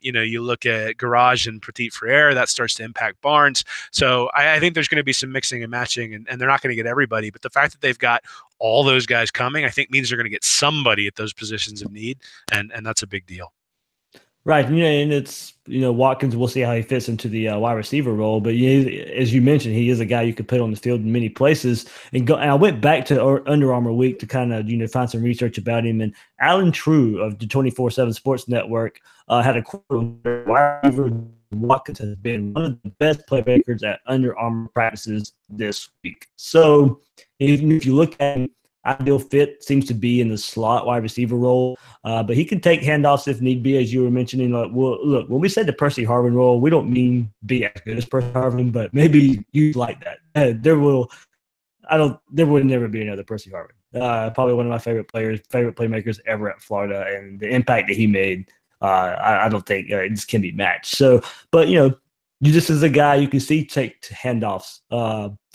You look at Garage and Petit Frere, that starts to impact Barnes. So I think there's going to be some mixing and matching, and they're not going to get everybody, but the fact that they've got all those guys coming, I think means they're going to get somebody at those positions of need. And that's a big deal. Right, and it's Watkins. We'll see how he fits into the wide receiver role, but as you mentioned, he is a guy you could put on the field in many places. And I went back to Under Armour Week to kind of find some research about him. And Alan True of the 24/7 Sports Network had a quote on Watkins has been one of the best playmakers at Under Armour practices this week. So if you look at him, ideal fit seems to be in the slot wide receiver role, but he can take handoffs if need be, as you were mentioning. Look, when we said the Percy Harvin role, we don't mean be as good as Percy Harvin, but maybe you like that. There would never be another Percy Harvin. Probably one of my favorite playmakers ever at Florida, and the impact that he made, I don't think it just can be matched. So, but you just as a guy you can see take handoffs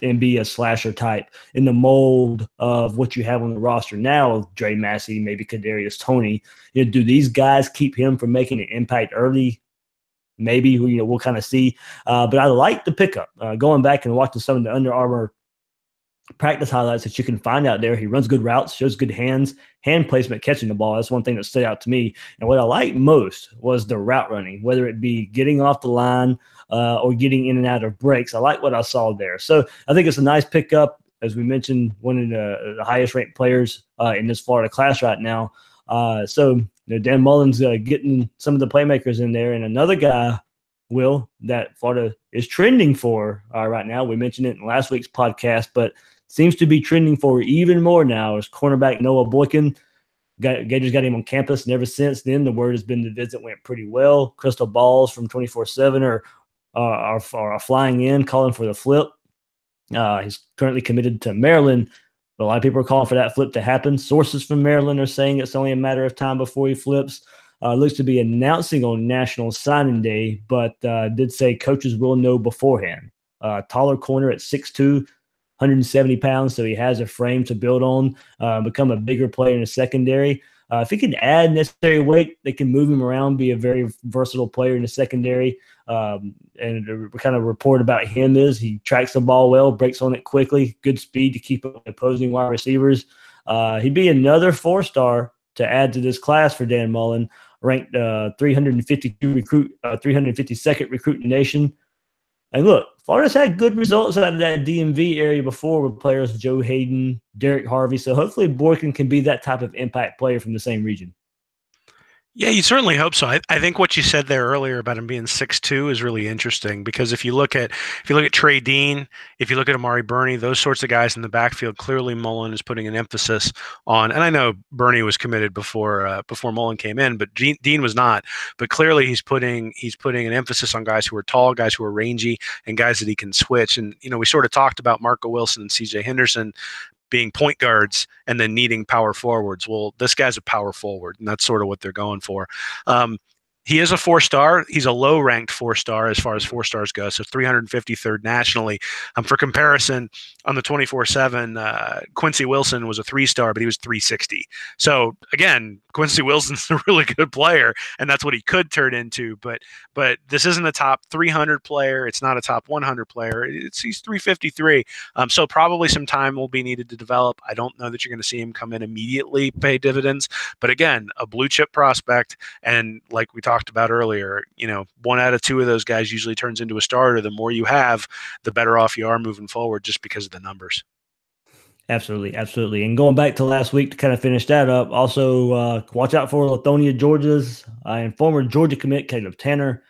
and be a slasher type in the mold of what you have on the roster now, Dre Massey, maybe Kadarius Toney. Do these guys keep him from making an impact early? Maybe, we'll kind of see. But I like the pickup. Going back and watching some of the Under Armour practice highlights that you can find out there. He runs good routes, shows good hand placement, catching the ball. That's one thing that stood out to me. And what I liked most was the route running, whether it be getting off the line or getting in and out of breaks. I like what I saw there. So I think it's a nice pickup. As we mentioned, one of the highest ranked players in this Florida class right now. So Dan Mullen's getting some of the playmakers in there. And another guy, Will, that Florida is trending for right now. We mentioned it in last week's podcast, but seems to be trending for even more now is cornerback Noah Boykin. Gators got him on campus, and ever since then, the word has been the visit went pretty well. Crystal balls from 24/7 are flying in, calling for the flip. He's currently committed to Maryland, but a lot of people are calling for that flip to happen. Sources from Maryland are saying it's only a matter of time before he flips. Looks to be announcing on National Signing Day, but did say coaches will know beforehand. Taller corner at 6'2", 170 pounds, so he has a frame to build on, become a bigger player in the secondary. If he can add necessary weight, they can move him around, be a very versatile player in the secondary. And the kind of report about him is he tracks the ball well, breaks on it quickly, good speed to keep up with opposing wide receivers. He'd be another 4-star to add to this class for Dan Mullen, ranked 352nd recruit in the nation. And look, Florida's had good results out of that DMV area before with players Joe Hayden, Derek Harvey. So hopefully Boykin can be that type of impact player from the same region. Yeah, you certainly hope so. I think what you said there earlier about him being 6'2" is really interesting because if you look at Trey Dean, if you look at Amari Burney, those sorts of guys in the backfield, clearly Mullen is putting an emphasis on. And I know Burney was committed before Mullen came in, but Dean was not. But clearly he's putting an emphasis on guys who are tall, guys who are rangy, and guys that he can switch. And we sort of talked about Marco Wilson and C.J. Henderson being point guards and then needing power forwards. Well, this guy's a power forward, and that's sort of what they're going for. Um, he is a 4-star. He's a low-ranked 4-star as far as 4 stars go, so 353rd nationally. For comparison, on the 24/7, Quincy Wilson was a 3-star, but he was 360. So again, Quincy Wilson's a really good player, and that's what he could turn into. But this isn't a top 300 player. It's not a top 100 player. He's 353. So probably some time will be needed to develop. I don't know that you're going to see him come in immediately, pay dividends. But again, a blue chip prospect, and like we talked about earlier, 1 out of 2 of those guys usually turns into a starter. The more you have, the better off you are moving forward, just because of the numbers. Absolutely, absolutely. And going back to last week to kind of finish that up, also watch out for Lithonia, Georgia's and former Georgia commit Caleb Tanner,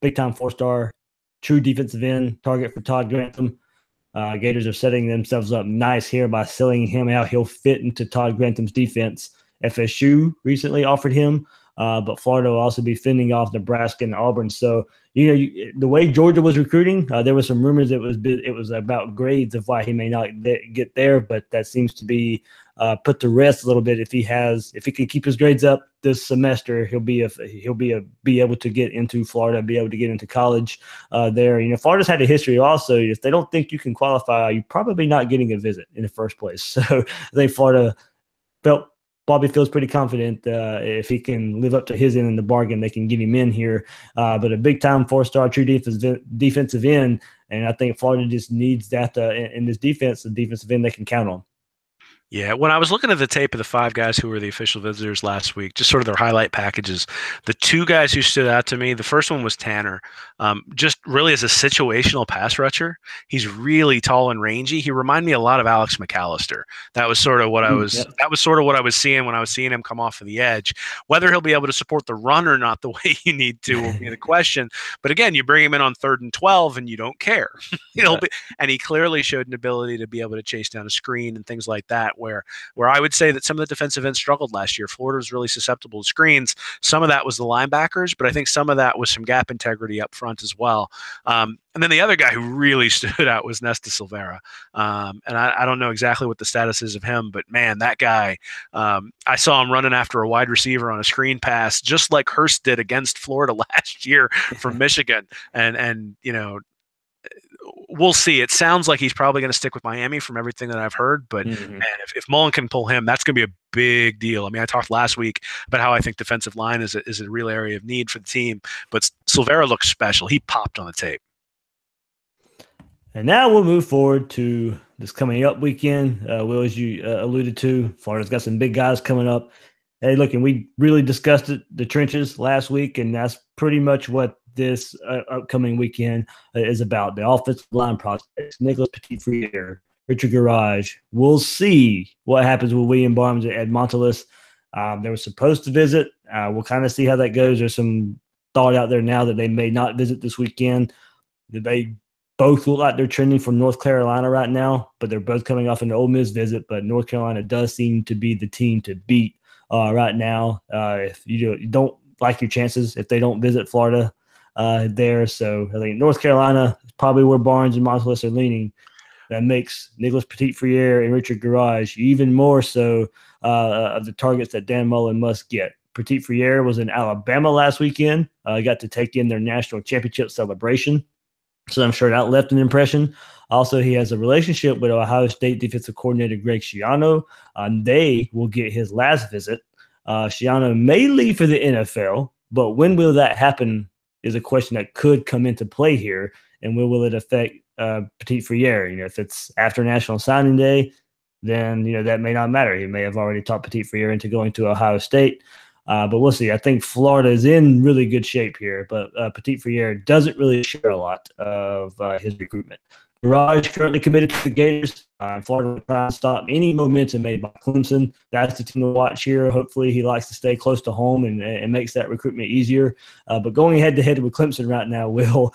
big-time 4-star, true defensive end, target for Todd Grantham. Gators are setting themselves up nice here by selling him out. He'll fit into Todd Grantham's defense. FSU recently offered him, but Florida will also be fending off Nebraska and Auburn. So, the way Georgia was recruiting, there was some rumors it was about grades of why he may not get there, but that seems to be put to rest a little bit. If he can keep his grades up this semester, he'll be able to get into Florida, be able to get into college there. Florida's had a history also. If they don't think you can qualify, you're probably not getting a visit in the first place. So I think Florida Bobby feels pretty confident if he can live up to his end in the bargain, they can get him in here. But a big-time 4-star true defensive end, and I think Florida just needs that in this defense, the defensive end they can count on. Yeah, when I was looking at the tape of the 5 guys who were the official visitors last week, just sort of their highlight packages, the 2 guys who stood out to me, the first one was Tanner. Just really as a situational pass rusher, he's really tall and rangy. He reminded me a lot of Alex McAllister. That was sort of what I was. Yep. That was sort of what I was seeing when I was seeing him come off of the edge. Whether he'll be able to support the run or not, the way you need to, will be the question. But again, you bring him in on 3rd and 12, and you don't care. And he clearly showed an ability to be able to chase down a screen and things like that. Where I would say that some of the defensive ends struggled last year. Florida was really susceptible to screens. Some of that was the linebackers, but I think some of that was some gap integrity up front as well. And then the other guy who really stood out was Nesta Silvera. And I don't know exactly what the status is of him, but man, that guy, I saw him running after a wide receiver on a screen pass, just like Hurst did against Florida last year from Michigan. And we'll see. It sounds like he's probably going to stick with Miami from everything that I've heard. But man, if Mullen can pull him, that's going to be a big deal. I mean, I talked last week about how I think defensive line is a real area of need for the team. But Silvera looks special. He popped on the tape. And now we'll move forward to this coming up weekend. Will, as you alluded to, Florida's got some big guys coming up. Hey, look, and we really discussed the trenches last week, and that's pretty much what this upcoming weekend is about. The offensive line prospects, Nicholas Petit-Frere, Richard Garage. We'll see what happens with William Barnes at Montelus. They were supposed to visit. We'll kind of see how that goes. There's some thought out there now that they may not visit this weekend. They both look like they're trending for North Carolina right now, but they're both coming off an Ole Miss visit. But North Carolina does seem to be the team to beat right now. If you don't like your chances, if they don't visit Florida there. So I think North Carolina is probably where Barnes and Montelus are leaning. That makes Nicholas Petit-Frere and Richard Garage even more so of the targets that Dan Mullen must get. Petit-Frere was in Alabama last weekend. Got to take in their national championship celebration. So I'm sure that left an impression. Also, he has a relationship with Ohio State defensive coordinator Greg Schiano. They will get his last visit. Schiano may leave for the NFL, but when will that happen is a question that could come into play here. And when will it affect Petit-Frere? If it's after National Signing Day, then that may not matter. He may have already talked Petit-Frere into going to Ohio State. But we'll see. I think Florida is in really good shape here, but Petit-Frere doesn't really share a lot of his recruitment. Garage currently committed to the Gators. Florida will try and stop any momentum made by Clemson. That's the team to watch here. Hopefully, he likes to stay close to home and makes that recruitment easier. But going head-to-head with Clemson right now, Will,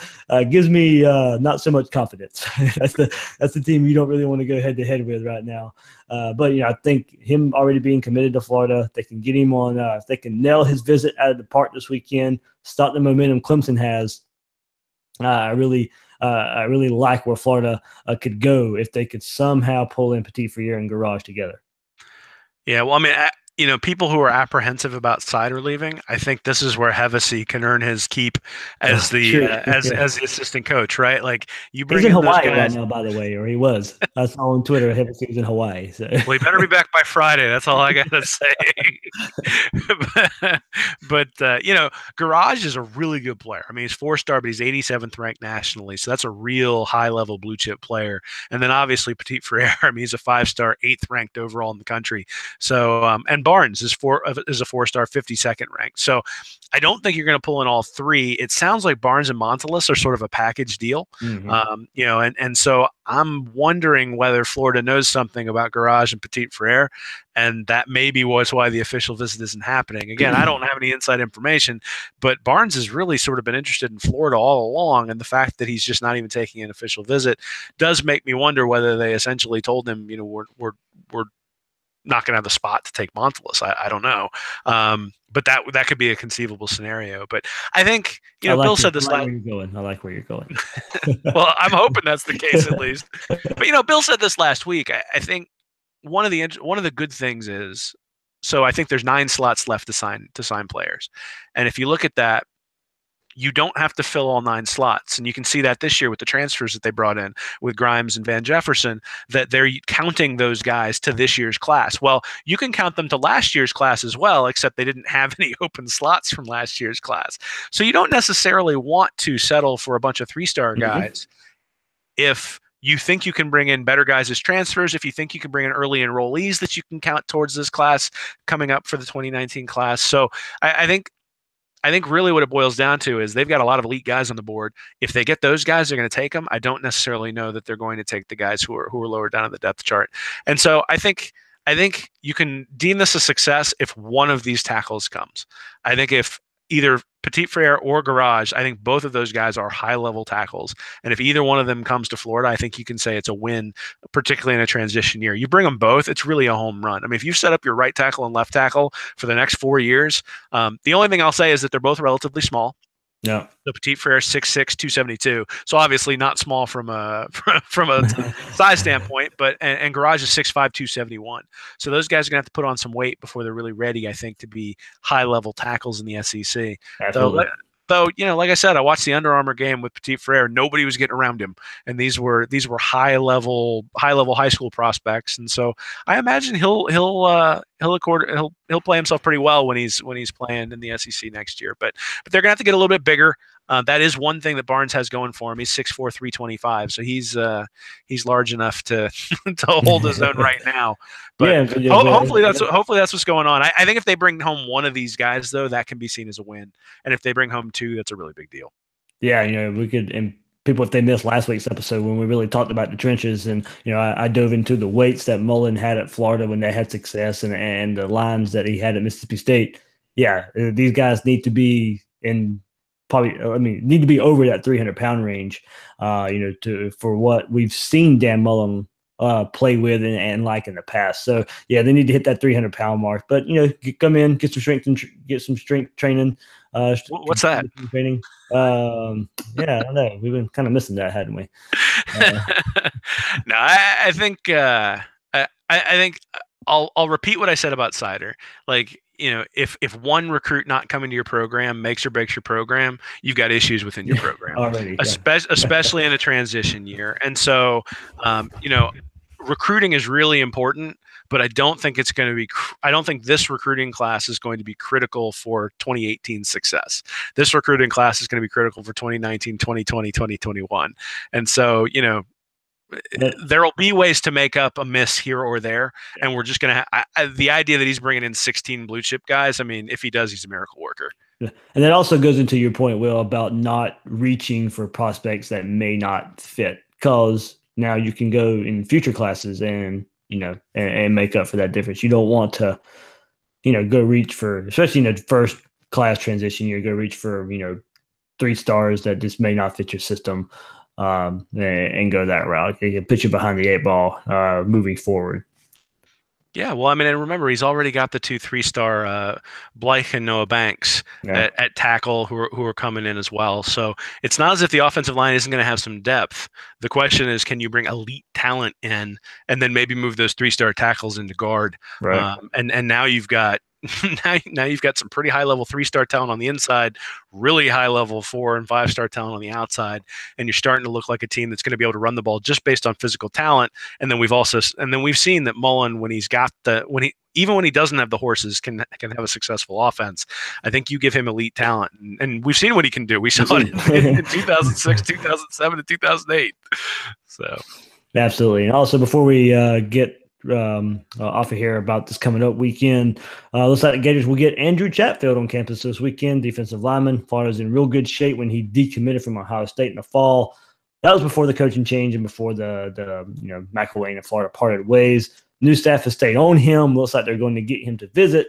gives me not so much confidence. that's the team you don't really want to go head-to-head with right now. But I think him already being committed to Florida, they can get him on. If they can nail his visit out of the park this weekend, stop the momentum Clemson has. I really like where Florida could go if they could somehow pull in Petit Frere and Garage together. Yeah, well, I mean, people who are apprehensive about Seider leaving, I think this is where Hevesy can earn his keep as the as the assistant coach, right? Like you bring he's in Hawaii guys, right now, by the way, or he was. I saw on Twitter Hevesy was in Hawaii. So. Well, he better be back by Friday. That's all I gotta say. but Garage is a really good player. I mean, he's 4-star, but he's 87th ranked nationally, so that's a real high-level blue chip player. And then obviously Petit Frere, I mean, he's a 5-star, 8th ranked overall in the country. So and Barnes is a 4-star, 52nd ranked. So I don't think you're going to pull in all three. It sounds like Barnes and Montelis are sort of a package deal. Mm-hmm. And so I'm wondering whether Florida knows something about Garage and Petit Frere, and that maybe was why the official visit isn't happening. Again, I don't have any inside information, but Barnes has really sort of been interested in Florida all along, and the fact that he's just not even taking an official visit does make me wonder whether they essentially told him, we're not going to have the spot to take Montelis. I don't know. But that could be a conceivable scenario. But I think, Bill said this. I like where you're going. Well, I'm hoping that's the case at least. But, Bill said this last week. I think one of the good things is, so I think there's 9 slots left to sign players. And if you look at that, you don't have to fill all 9 slots. And you can see that this year with the transfers that they brought in with Grimes and Van Jefferson, that they're counting those guys to this year's class. Well, you can count them to last year's class as well, except they didn't have any open slots from last year's class. So you don't necessarily want to settle for a bunch of 3-star guys if you think you can bring in better guys as transfers, if you think you can bring in early enrollees that you can count towards this class coming up for the 2019 class. So I think really what it boils down to is they've got a lot of elite guys on the board. If they get those guys, they're going to take them. I don't necessarily know that they're going to take the guys who are lower down on the depth chart. And so I think you can deem this a success if one of these tackles comes. I think if either Petit Frere or Garage, I think both of those guys are high-level tackles. And if either one of them comes to Florida, I think you can say it's a win, particularly in a transition year. You bring them both, it's really a home run. I mean, if you set up your right tackle and left tackle for the next 4 years, the only thing I'll say is that they're both relatively small. Yeah. The Petit Frere 6'6", 272. So obviously not small from a size standpoint, but and Garage is 6'5", 271. So those guys are gonna have to put on some weight before they're really ready, I think, to be high level tackles in the SEC. Absolutely. Though, like I said, I watched the Under Armour game with Petit Frere. Nobody was getting around him, and these were high level high school prospects. And so I imagine he'll play himself pretty well when he's playing in the SEC next year. But they're gonna have to get a little bit bigger. That is one thing that Barnes has going for him. He's 6'4", 325, so he's large enough to to hold his own right now. But hopefully that's what's going on. I think if they bring home one of these guys, though, that can be seen as a win. And if they bring home 2, that's a really big deal. Yeah, we could. And people, if they missed last week's episode when we really talked about the trenches, and I dove into the weights that Mullen had at Florida when they had success, and the lines that he had at Mississippi State. Yeah, these guys need to be need to be over that 300-pound range, for what we've seen Dan Mullen play with and like in the past. So yeah, they need to hit that 300-pound mark. But come in, get some strength training. What's that? Training. Yeah, I don't know. We've been kind of missing that, hadn't we? No, I think I think I'll repeat what I said about Seider. Like, if one recruit not coming to your program makes or breaks your program, you've got issues within your program, already, especially in a transition year. And so, recruiting is really important, but I don't think it's going to be. I don't think this recruiting class is going to be critical for 2018 success. This recruiting class is going to be critical for 2019, 2020, 2021. And so, there will be ways to make up a miss here or there, and we're just going to the idea that he's bringing in 16 blue chip guys. I mean, if he does, he's a miracle worker. And that also goes into your point, Will, about not reaching for prospects that may not fit because now you can go in future classes and and make up for that difference. You don't want to go reach for, especially in the first class transition, you go reach for 3 stars that just may not fit your system, and go that route. It can put you behind the 8 ball moving forward. Yeah, well, I mean, and remember, he's already got the 2 3-star Blythe and Noah Banks at tackle who are coming in as well. So it's not as if the offensive line isn't going to have some depth. The question is, can you bring elite talent in and then maybe move those 3-star tackles into guard? Right. And now you've got now you've got some pretty high level 3-star talent on the inside, really high level 4 and 5-star talent on the outside, and you're starting to look like a team that's going to be able to run the ball just based on physical talent. And then we've seen that Mullen, when he's got even when he doesn't have the horses, can have a successful offense. I think you give him elite talent, and we've seen what he can do. We saw it in 2006, 2007, and 2008. So absolutely. And also, before we get off of here about this coming up weekend, looks like the Gators will get Andrew Chatfield on campus this weekend, defensive lineman. Florida's in real good shape when he decommitted from Ohio State in the fall. That was before the coaching change and before the McElwain and Florida parted ways. New staff has stayed on him. Looks like they're going to get him to visit.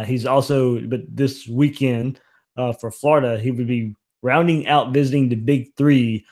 He's also, but this weekend for Florida, he would be rounding out visiting the Big Three.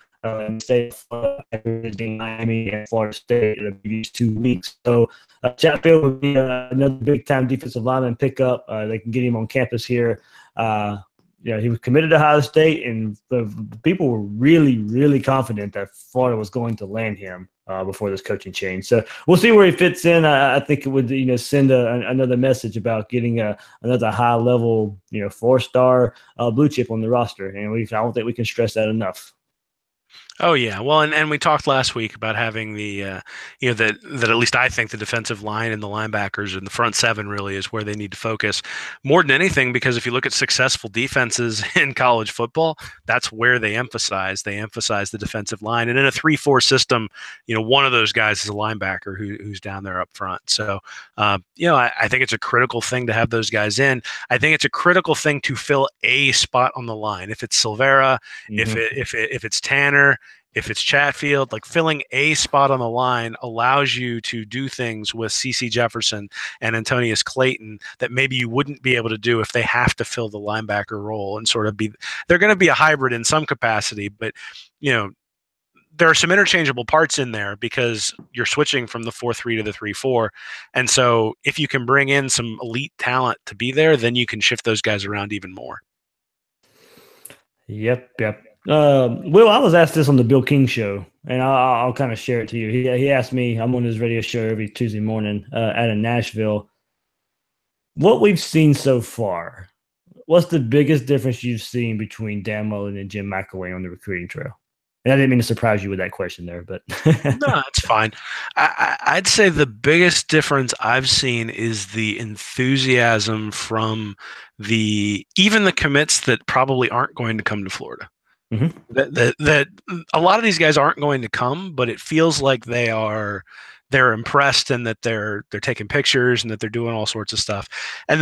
State of Florida, visiting Miami and Florida State in these 2 weeks. So Chatfield would be another big-time defensive lineman pickup. They can get him on campus here. He was committed to Ohio State, and the people were really, really confident that Florida was going to land him before this coaching change. So we'll see where he fits in. I think it would send another message about getting another high-level 4-star blue chip on the roster, and I don't think we can stress that enough. Oh yeah, well, and we talked last week about having the that at least I think the defensive line and the linebackers and the front 7 really is where they need to focus more than anything, because if you look at successful defenses in college football, that's where they emphasize the defensive line. And in a 3-4 system, one of those guys is a linebacker who's down there up front. So I think it's a critical thing to have those guys in. I think it's a critical thing to fill a spot on the line. If it's Silvera, if it's Tanner, if it's Chatfield, like filling a spot on the line allows you to do things with CeCe Jefferson and Antonius Clayton that maybe you wouldn't be able to do if they have to fill the linebacker role and sort of they're going to be a hybrid in some capacity, but there are some interchangeable parts in there because you're switching from the 4-3 to the 3-4. And so if you can bring in some elite talent to be there, then you can shift those guys around even more. Yep. Will, I was asked this on the Bill King show, and I'll kind of share it to you. He asked me, I'm on his radio show every Tuesday morning out in Nashville, what we've seen so far. What's the biggest difference you've seen between Dan Mullen and Jim McElwain on the recruiting trail? And I didn't mean to surprise you with that question there, but no, it's fine. I'd say the biggest difference I've seen is the enthusiasm from even the commits that probably aren't going to come to Florida. Mm-hmm. That a lot of these guys aren't going to come, but it feels like they're impressed and that they're taking pictures and that they're doing all sorts of stuff. And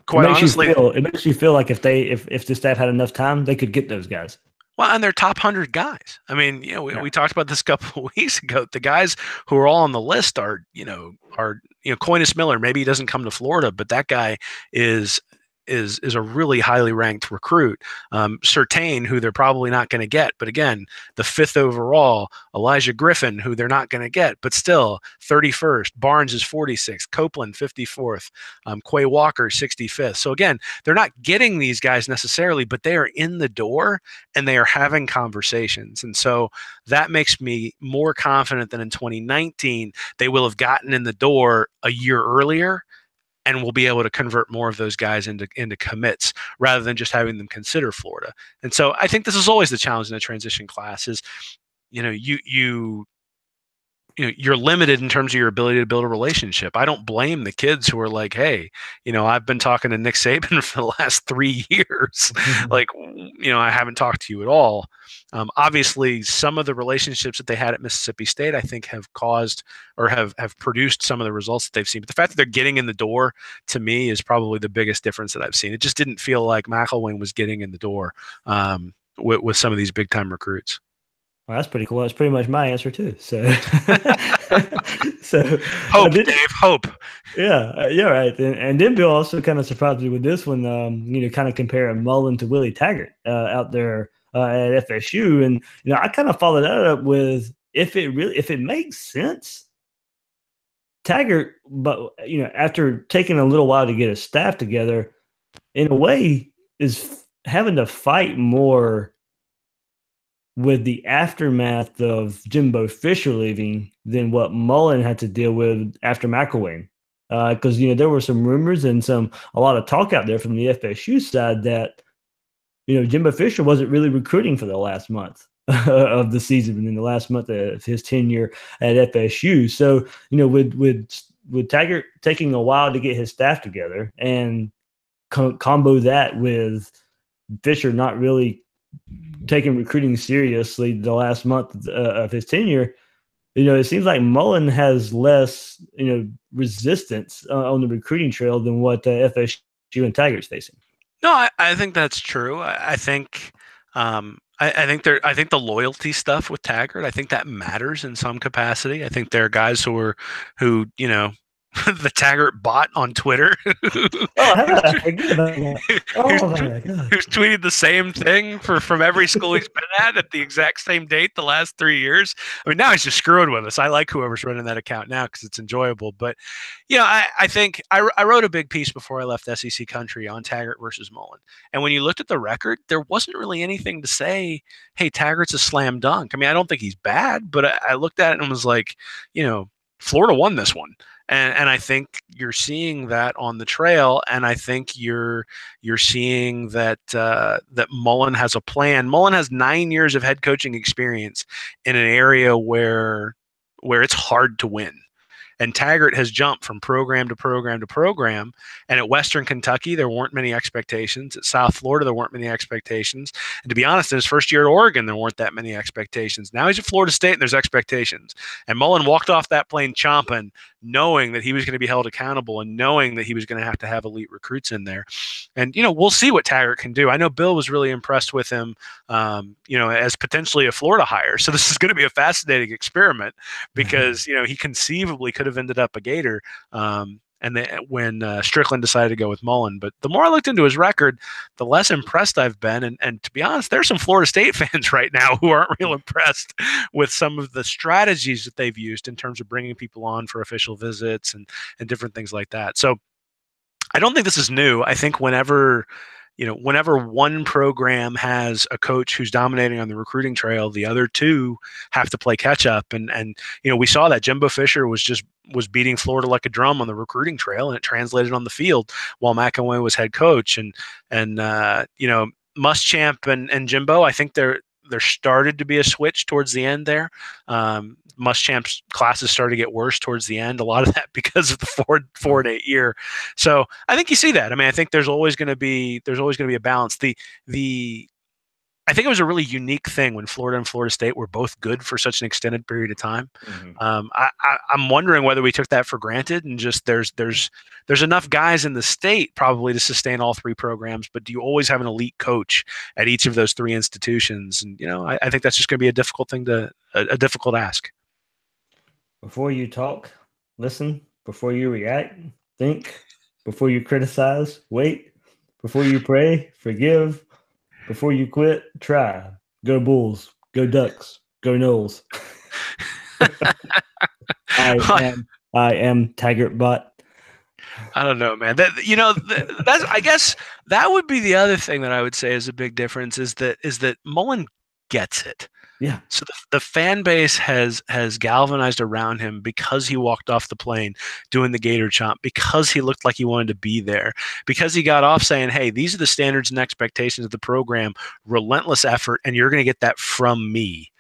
quite honestly, it makes you feel like if the staff had enough time, they could get those guys. Well, and they're top 100 guys. I mean, we talked about this a couple of weeks ago. The guys who are all on the list are Coinus Miller. Maybe he doesn't come to Florida, but that guy is a really highly ranked recruit. Surtain, who they're probably not going to get, but again, the 5th overall. Elijah Griffin, who they're not going to get, but still 31st. Barnes is 46th. Copeland 54th. Quay Walker 65th. So again, they're not getting these guys necessarily, but they are in the door and they are having conversations. And so that makes me more confident than in 2019 they will have gotten in the door a year earlier, and we'll be able to convert more of those guys into commits rather than just having them consider Florida. And so I think this is always the challenge in a transition class is, you're limited in terms of your ability to build a relationship. I don't blame the kids who are like, hey, I've been talking to Nick Saban for the last 3 years. Like, I haven't talked to you at all. Obviously, some of the relationships that they had at Mississippi State, I think, have caused or have produced some of the results that they've seen. But the fact that they're getting in the door, to me, is probably the biggest difference that I've seen. It just didn't feel like McElwain was getting in the door with some of these big time recruits. Well, that's pretty cool. That's pretty much my answer too. So, hope, Dave, hope. Yeah, yeah, right. And then Bill also kind of surprised me with this one. Kind of comparing Mullen to Willie Taggart out there at FSU, and I kind of followed that up with if it makes sense. Taggart, but after taking a little while to get his staff together, in a way, is having to fight more with the aftermath of Jimbo Fisher leaving than what Mullen had to deal with after McElwain. Because there were some rumors and a lot of talk out there from the FSU side that Jimbo Fisher wasn't really recruiting for the last month of the season and in the last month of his tenure at FSU. So with Taggart taking a while to get his staff together and combo that with Fisher not really taking recruiting seriously the last month of his tenure, it seems like Mullen has less, resistance on the recruiting trail than what FSU and Tigers facing. No, I think that's true. I think the loyalty stuff with Taggart, I think that matters in some capacity. I think there are guys who the Taggart bot on Twitter who's tweeted the same thing from every school he's been at the exact same date the last 3 years. I mean, now he's just screwing with us. I like whoever's running that account now because it's enjoyable. But, I think I wrote a big piece before I left SEC country on Taggart versus Mullen. And when you looked at the record, there wasn't really anything to say, hey, Taggart's a slam dunk. I mean, I don't think he's bad, but I looked at it and was like, Florida won this one. And I think you're seeing that on the trail, and I think you're seeing that that Mullen has a plan. Mullen has 9 years of head coaching experience in an area where it's hard to win. And Taggart has jumped from program to program to program. And at Western Kentucky, there weren't many expectations. At South Florida, there weren't many expectations. And to be honest, in his first year at Oregon, there weren't that many expectations. Now he's at Florida State, and there's expectations. And Mullen walked off that plane chomping, knowing that he was going to be held accountable and knowing that he was going to have elite recruits in there. And, we'll see what Taggart can do. I know Bill was really impressed with him, as potentially a Florida hire. So this is going to be a fascinating experiment because, he conceivably could have ended up a Gator. When Strickland decided to go with Mullen. But the more I looked into his record, the less impressed I've been. And to be honest, there's some Florida State fans right now who aren't real impressed with some of the strategies that they've used in terms of bringing people on for official visits and different things like that. So I don't think this is new. I think whenever one program has a coach who's dominating on the recruiting trail, the other two have to play catch up. And we saw that Jimbo Fisher was beating Florida like a drum on the recruiting trail, and it translated on the field while McElwain was head coach. And Muschamp and Jimbo, I think there started to be a switch towards the end there. Muschamp's classes started to get worse towards the end. A lot of that because of the 4 to 8 year. So I think you see that. I mean, I think there's always going to be a balance. I think it was a really unique thing when Florida and Florida State were both good for such an extended period of time. Mm-hmm. I'm wondering whether we took that for granted and just there's enough guys in the state probably to sustain all three programs, but do you always have an elite coach at each of those three institutions? And, I think that's just going to be a difficult thing a difficult ask. Before you talk, listen. Before you react, think. Before you criticize, wait. Before you pray, forgive. Before you quit, try. Go Bulls. Go Ducks. Go Noles. I am Taggart Bot. I don't know, man. That's I guess that would be the other thing that I would say is a big difference is that Mullen gets it. Yeah. So the fan base has galvanized around him because he walked off the plane doing the Gator chomp, because he looked like he wanted to be there, because he got off saying, hey, these are the standards and expectations of the program, relentless effort, and you're going to get that from me.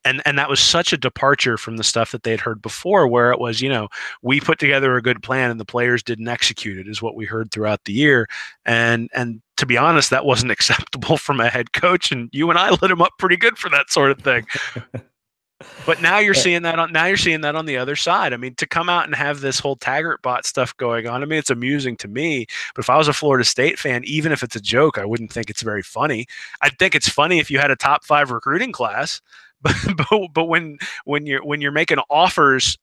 And that was such a departure from the stuff that they had heard before, where it was, we put together a good plan and the players didn't execute it, is what we heard throughout the year. And to be honest, that wasn't acceptable from a head coach. And you and I lit him up pretty good for that sort of thing. But now you're seeing that on the other side. I mean, to come out and have this whole Taggart bot stuff going on, I mean, it's amusing to me. But if I was a Florida State fan, even if it's a joke, I wouldn't think it's very funny. I'd think it's funny if you had a top 5 recruiting class. But when you're making offers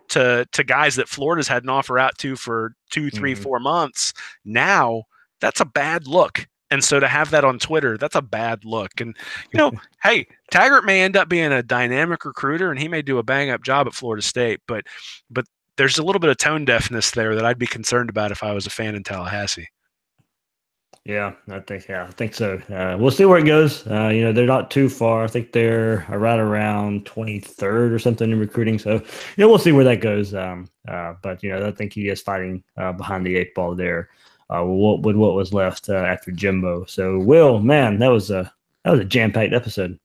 to guys that Florida's had an offer out to for 2, 3, 4 months, now that's a bad look. And so to have that on Twitter, that's a bad look. And, hey, Taggart may end up being a dynamic recruiter and he may do a bang up job at Florida State, but there's a little bit of tone deafness there that I'd be concerned about if I was a fan in Tallahassee. Yeah, I think so. We'll see where it goes. They're not too far. I think they're right around 23rd or something in recruiting. So, we'll see where that goes. But I think he is fighting behind the 8 ball there. With what was left after Jimbo. So, Will, man, that was a jam-packed episode.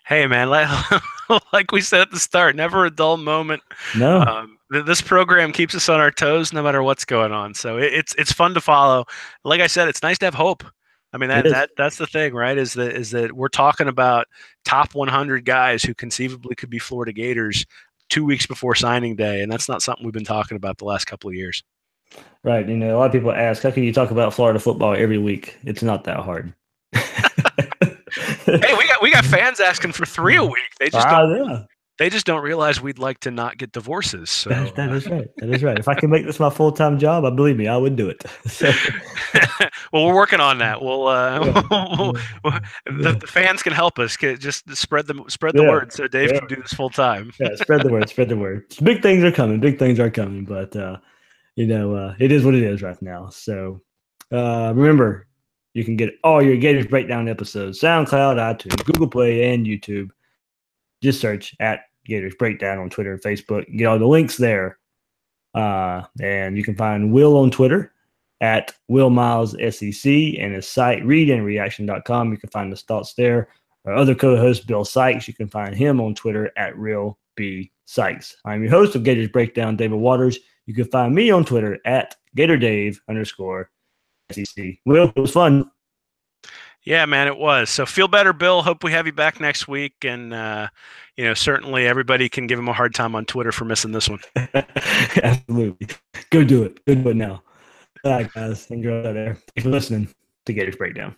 Hey, man, like we said at the start, never a dull moment. No. This program keeps us on our toes no matter what's going on. So it's fun to follow. Like I said, it's nice to have hope. I mean, that's the thing, right? Is that we're talking about top 100 guys who conceivably could be Florida Gators 2 weeks before signing day, and that's not something we've been talking about the last couple of years. Right. A lot of people ask, how can you talk about Florida football every week? It's not that hard. Hey, we got fans asking for 3 a week. They just don't realize we'd like to not get divorces. So. That is right. That is right. If I can make this my full-time job, believe me, I would do it. Well, we're working on that. The fans can help us. Just spread the word so Dave can do this full time. Yeah, spread the word. Spread the word. Big things are coming. But it is what it is right now. So remember, you can get all your Gators Breakdown episodes, SoundCloud, iTunes, Google Play, and YouTube. Just search at Gators Breakdown on Twitter and Facebook. You get all the links there. And you can find Will on Twitter at WillMilesSEC and his site, readandreaction.com. You can find his thoughts there. Our other co-host, Bill Sykes, you can find him on Twitter at RealBSykes. I'm your host of Gators Breakdown, David Waters. You can find me on Twitter at GatorDave_SEC. Will, it was fun. Yeah, man, it was. So feel better, Bill. Hope we have you back next week. And, certainly everybody can give him a hard time on Twitter for missing this one. Absolutely. Go do it. Go do it now. All right, guys. Enjoy there. Thanks for listening to Gators Breakdown.